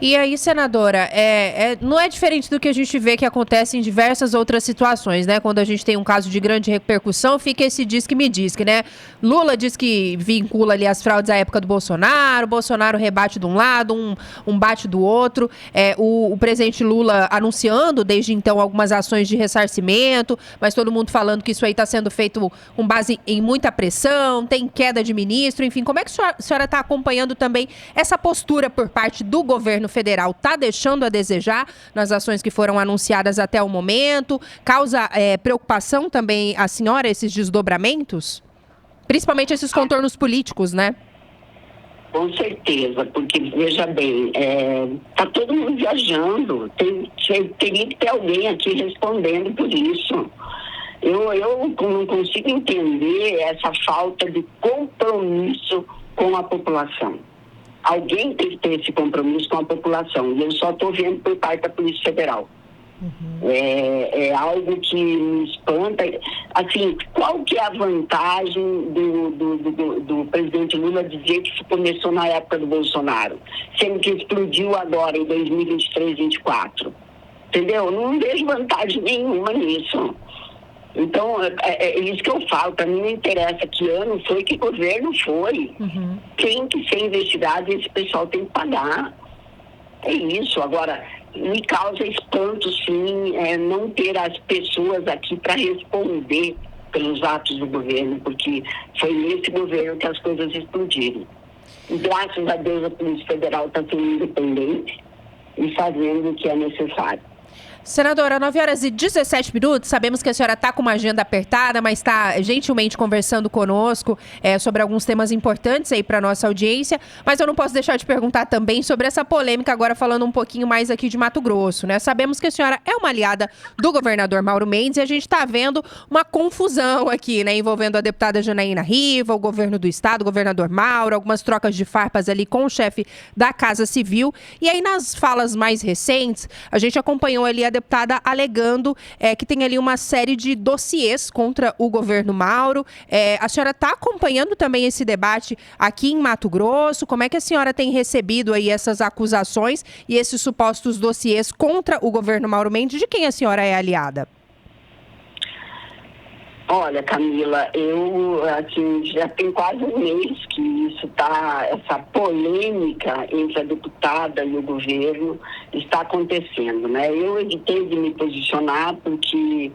E aí, senadora, não é diferente do que a gente vê que acontece em diversas outras situações, né? Quando a gente tem um caso de grande repercussão, fica esse diz que me diz que, né? Lula diz que vincula ali as fraudes à época do Bolsonaro, Bolsonaro rebate de um lado, um bate do outro. O presidente Lula anunciando desde então algumas ações de ressarcimento, mas todo mundo falando que isso aí está sendo feito com base em muita pressão, tem queda de ministro, enfim. Como é que a senhora está acompanhando também essa postura por parte do governo federal? Está deixando a desejar nas ações que foram anunciadas até o momento? Causa preocupação também a senhora esses desdobramentos? Principalmente esses contornos políticos, né? Com certeza, porque, veja bem, está todo mundo viajando, teria que ter alguém aqui respondendo por isso. Eu não consigo entender essa falta de compromisso com a população. Alguém tem que ter esse compromisso com a população, e eu só estou vendo por parte da Polícia Federal. É algo que me espanta. Assim, qual que é a vantagem do presidente Lula dizer que isso começou na época do Bolsonaro, sendo que explodiu agora em 2023, 2024? Entendeu? Não vejo vantagem nenhuma nisso. Então, é isso que eu falo. Para mim não interessa que ano foi, que governo foi. Tem que ser investigado e esse pessoal tem que pagar. É isso. Agora, me causa espanto, sim, não ter as pessoas aqui para responder pelos atos do governo, porque foi nesse governo que as coisas explodiram. E graças a Deus a Polícia Federal está sendo independente e fazendo o que é necessário. Senadora, 9h17, sabemos que a senhora está com uma agenda apertada, mas está gentilmente conversando conosco sobre alguns temas importantes aí para a nossa audiência, mas eu não posso deixar de perguntar também sobre essa polêmica, agora falando um pouquinho mais aqui de Mato Grosso, né? Sabemos que a senhora é uma aliada do governador Mauro Mendes e a gente está vendo uma confusão aqui, né? Envolvendo a deputada Janaína Riva, o governo do estado, o governador Mauro, algumas trocas de farpas ali com o chefe da Casa Civil. E aí nas falas mais recentes, a gente acompanhou ali a deputada alegando que tem ali uma série de dossiês contra o governo Mauro. A senhora está acompanhando também esse debate aqui em Mato Grosso? Como é que a senhora tem recebido aí essas acusações e esses supostos dossiês contra o governo Mauro Mendes? De quem a senhora é aliada? Olha, Camila, eu já tem quase um mês que isso essa polêmica entre a deputada e o governo está acontecendo, né? Eu evitei de me posicionar porque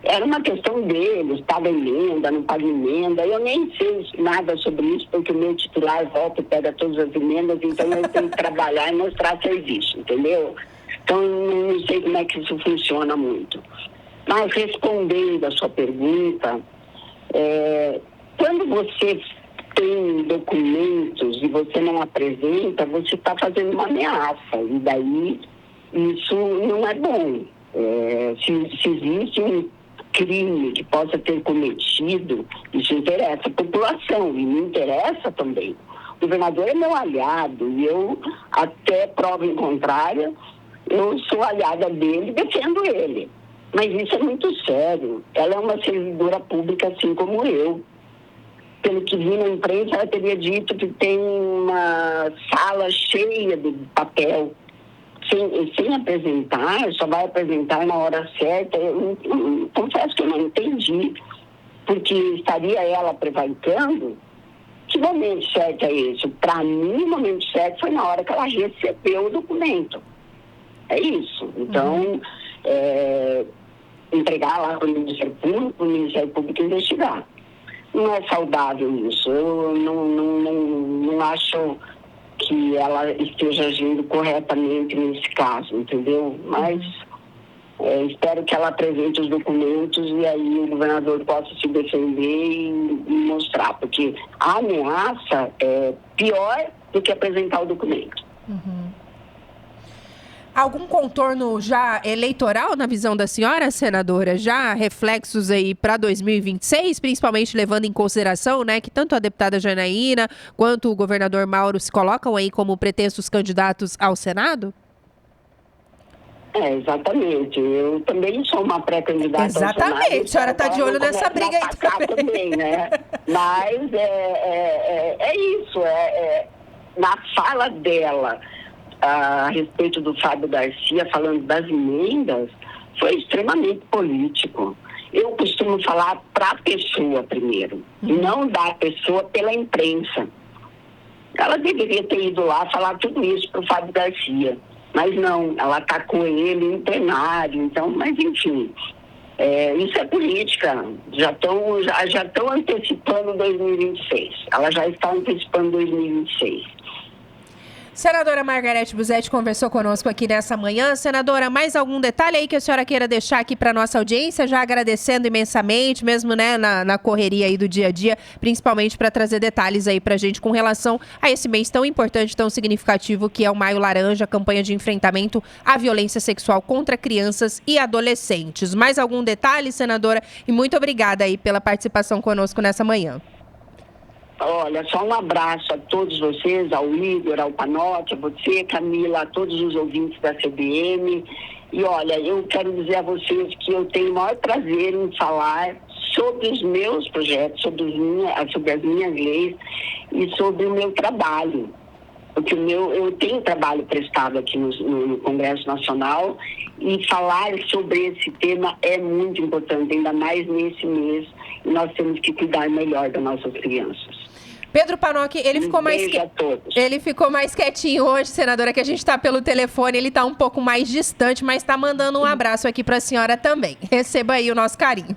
era uma questão deles, paga emenda, não paga emenda. Eu nem sei nada sobre isso, porque o meu titular volta e pega todas as emendas, então eu tenho que trabalhar e mostrar serviço, entendeu? Então, eu não sei como é que isso funciona muito. Mas, respondendo a sua pergunta, quando você tem documentos e você não apresenta, você está fazendo uma ameaça. E daí, isso não é bom. Se existe um crime que possa ter cometido, isso interessa a população e me interessa também. O governador é meu aliado e eu, até prova em contrária, eu sou aliada dele e defendo ele. Mas isso é muito sério. Ela é uma servidora pública, assim como eu. Pelo que vi na imprensa, ela teria dito que tem uma sala cheia de papel. Sem apresentar, só vai apresentar na hora certa. Eu confesso que eu não entendi. Porque estaria ela prevaricando Que momento certo é esse? Para mim, o momento certo foi na hora que ela recebeu o documento. É isso. Então, entregar lá para o Ministério Público investigar. Não é saudável isso. Eu não acho que ela esteja agindo corretamente nesse caso, entendeu? Mas espero que ela apresente os documentos e aí o governador possa se defender e mostrar, porque a ameaça é pior do que apresentar o documento. Algum contorno já eleitoral na visão da senhora, senadora? Já reflexos aí para 2026, principalmente levando em consideração, né, que tanto a deputada Janaína quanto o governador Mauro se colocam aí como pretensos candidatos ao Senado? Exatamente. Eu também sou uma pré-candidata. Exatamente. A senhora está de olho nessa briga aí também, né? Mas é isso. Na fala dela a respeito do Fábio Garcia, falando das emendas, foi extremamente político. Eu costumo falar para a pessoa primeiro, não da pessoa pela imprensa. Ela deveria ter ido lá falar tudo isso para o Fábio Garcia. Mas não, ela atacou ele em plenário, então, mas enfim, isso é política, já estão antecipando 2026, ela já está antecipando 2026. Senadora Margarete Buzzetti conversou conosco aqui nessa manhã. Senadora, mais algum detalhe aí que a senhora queira deixar aqui para nossa audiência, já agradecendo imensamente, mesmo, né, na correria aí do dia a dia, principalmente para trazer detalhes aí para a gente com relação a esse mês tão importante, tão significativo que é o Maio Laranja, a campanha de enfrentamento à violência sexual contra crianças e adolescentes. Mais algum detalhe, senadora? E muito obrigada aí pela participação conosco nessa manhã. Olha, só um abraço a todos vocês, ao Igor, ao Panotti, a você, Camila, a todos os ouvintes da CBN. E olha, eu quero dizer a vocês que eu tenho o maior prazer em falar sobre os meus projetos, sobre as minhas leis e sobre o meu trabalho. Porque eu tenho trabalho prestado aqui no Congresso Nacional e falar sobre esse tema é muito importante, ainda mais nesse mês. E nós temos que cuidar melhor das nossas crianças. Pedro Panotti, ele ficou mais quietinho hoje, senadora, que a gente está pelo telefone, ele está um pouco mais distante, mas está mandando um abraço aqui para a senhora também. Receba aí o nosso carinho.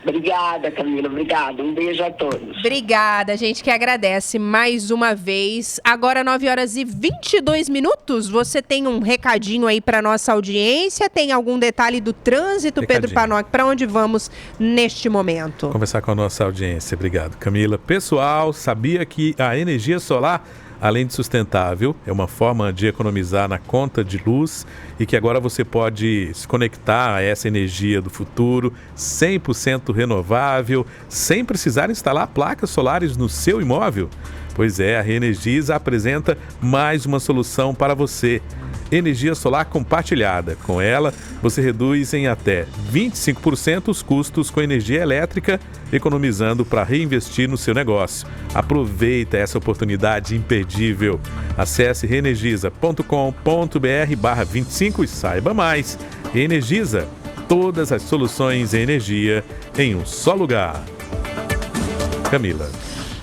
Obrigada, Camila, obrigada. Um beijo a todos. Obrigada, a gente que agradece mais uma vez. Agora, 9h22. Você tem um recadinho aí para nossa audiência? Tem algum detalhe do trânsito, Pedro Panotti? Para onde vamos neste momento? Conversar com a nossa audiência. Obrigado, Camila. Pessoal, sabia que a energia solar, além de sustentável, é uma forma de economizar na conta de luz e que agora você pode se conectar a essa energia do futuro, 100% renovável, sem precisar instalar placas solares no seu imóvel? Pois é, a Reenergiza apresenta mais uma solução para você. Energia solar compartilhada. Com ela, você reduz em até 25% os custos com energia elétrica, economizando para reinvestir no seu negócio. Aproveita essa oportunidade imperdível. Acesse reenergiza.com.br/25 e saiba mais. Reenergiza, todas as soluções em energia em um só lugar. Camila.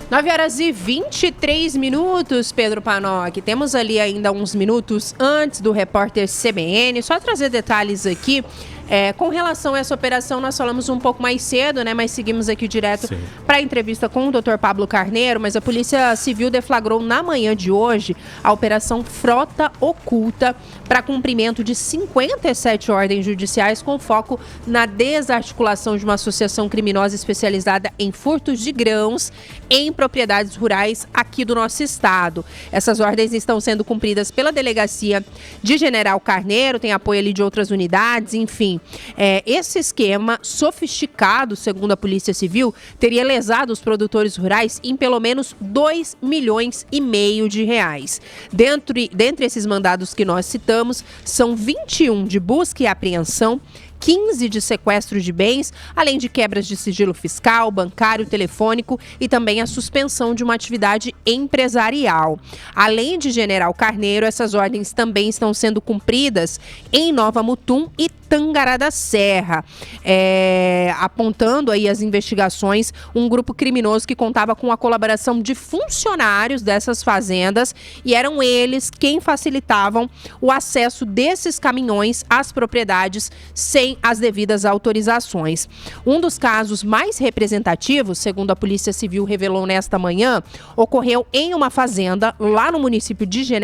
9h23, Pedro Panotti. Temos ali ainda uns minutos antes do repórter CBN. Só trazer detalhes aqui. Com relação a essa operação, nós falamos um pouco mais cedo, né? Mas seguimos aqui direto para a entrevista com o Dr. Pablo Carneiro. Mas a Polícia Civil deflagrou na manhã de hoje a Operação Frota Oculta para cumprimento de 57 ordens judiciais com foco na desarticulação de uma associação criminosa especializada em furtos de grãos em propriedades rurais aqui do nosso estado. Essas ordens estão sendo cumpridas pela Delegacia de General Carneiro, tem apoio ali de outras unidades, enfim. Esse esquema sofisticado, segundo a Polícia Civil, teria lesado os produtores rurais em pelo menos R$2,5 milhões de reais. Dentre esses mandados que nós citamos, são 21 de busca e apreensão, 15 de sequestro de bens, além de quebras de sigilo fiscal, bancário, telefônico e também a suspensão de uma atividade empresarial. Além de General Carneiro, essas ordens também estão sendo cumpridas em Nova Mutum e Tangará da Serra, apontando aí as investigações, um grupo criminoso que contava com a colaboração de funcionários dessas fazendas e eram eles quem facilitavam o acesso desses caminhões às propriedades sem as devidas autorizações. Um dos casos mais representativos, segundo a Polícia Civil revelou nesta manhã, ocorreu em uma fazenda lá no município de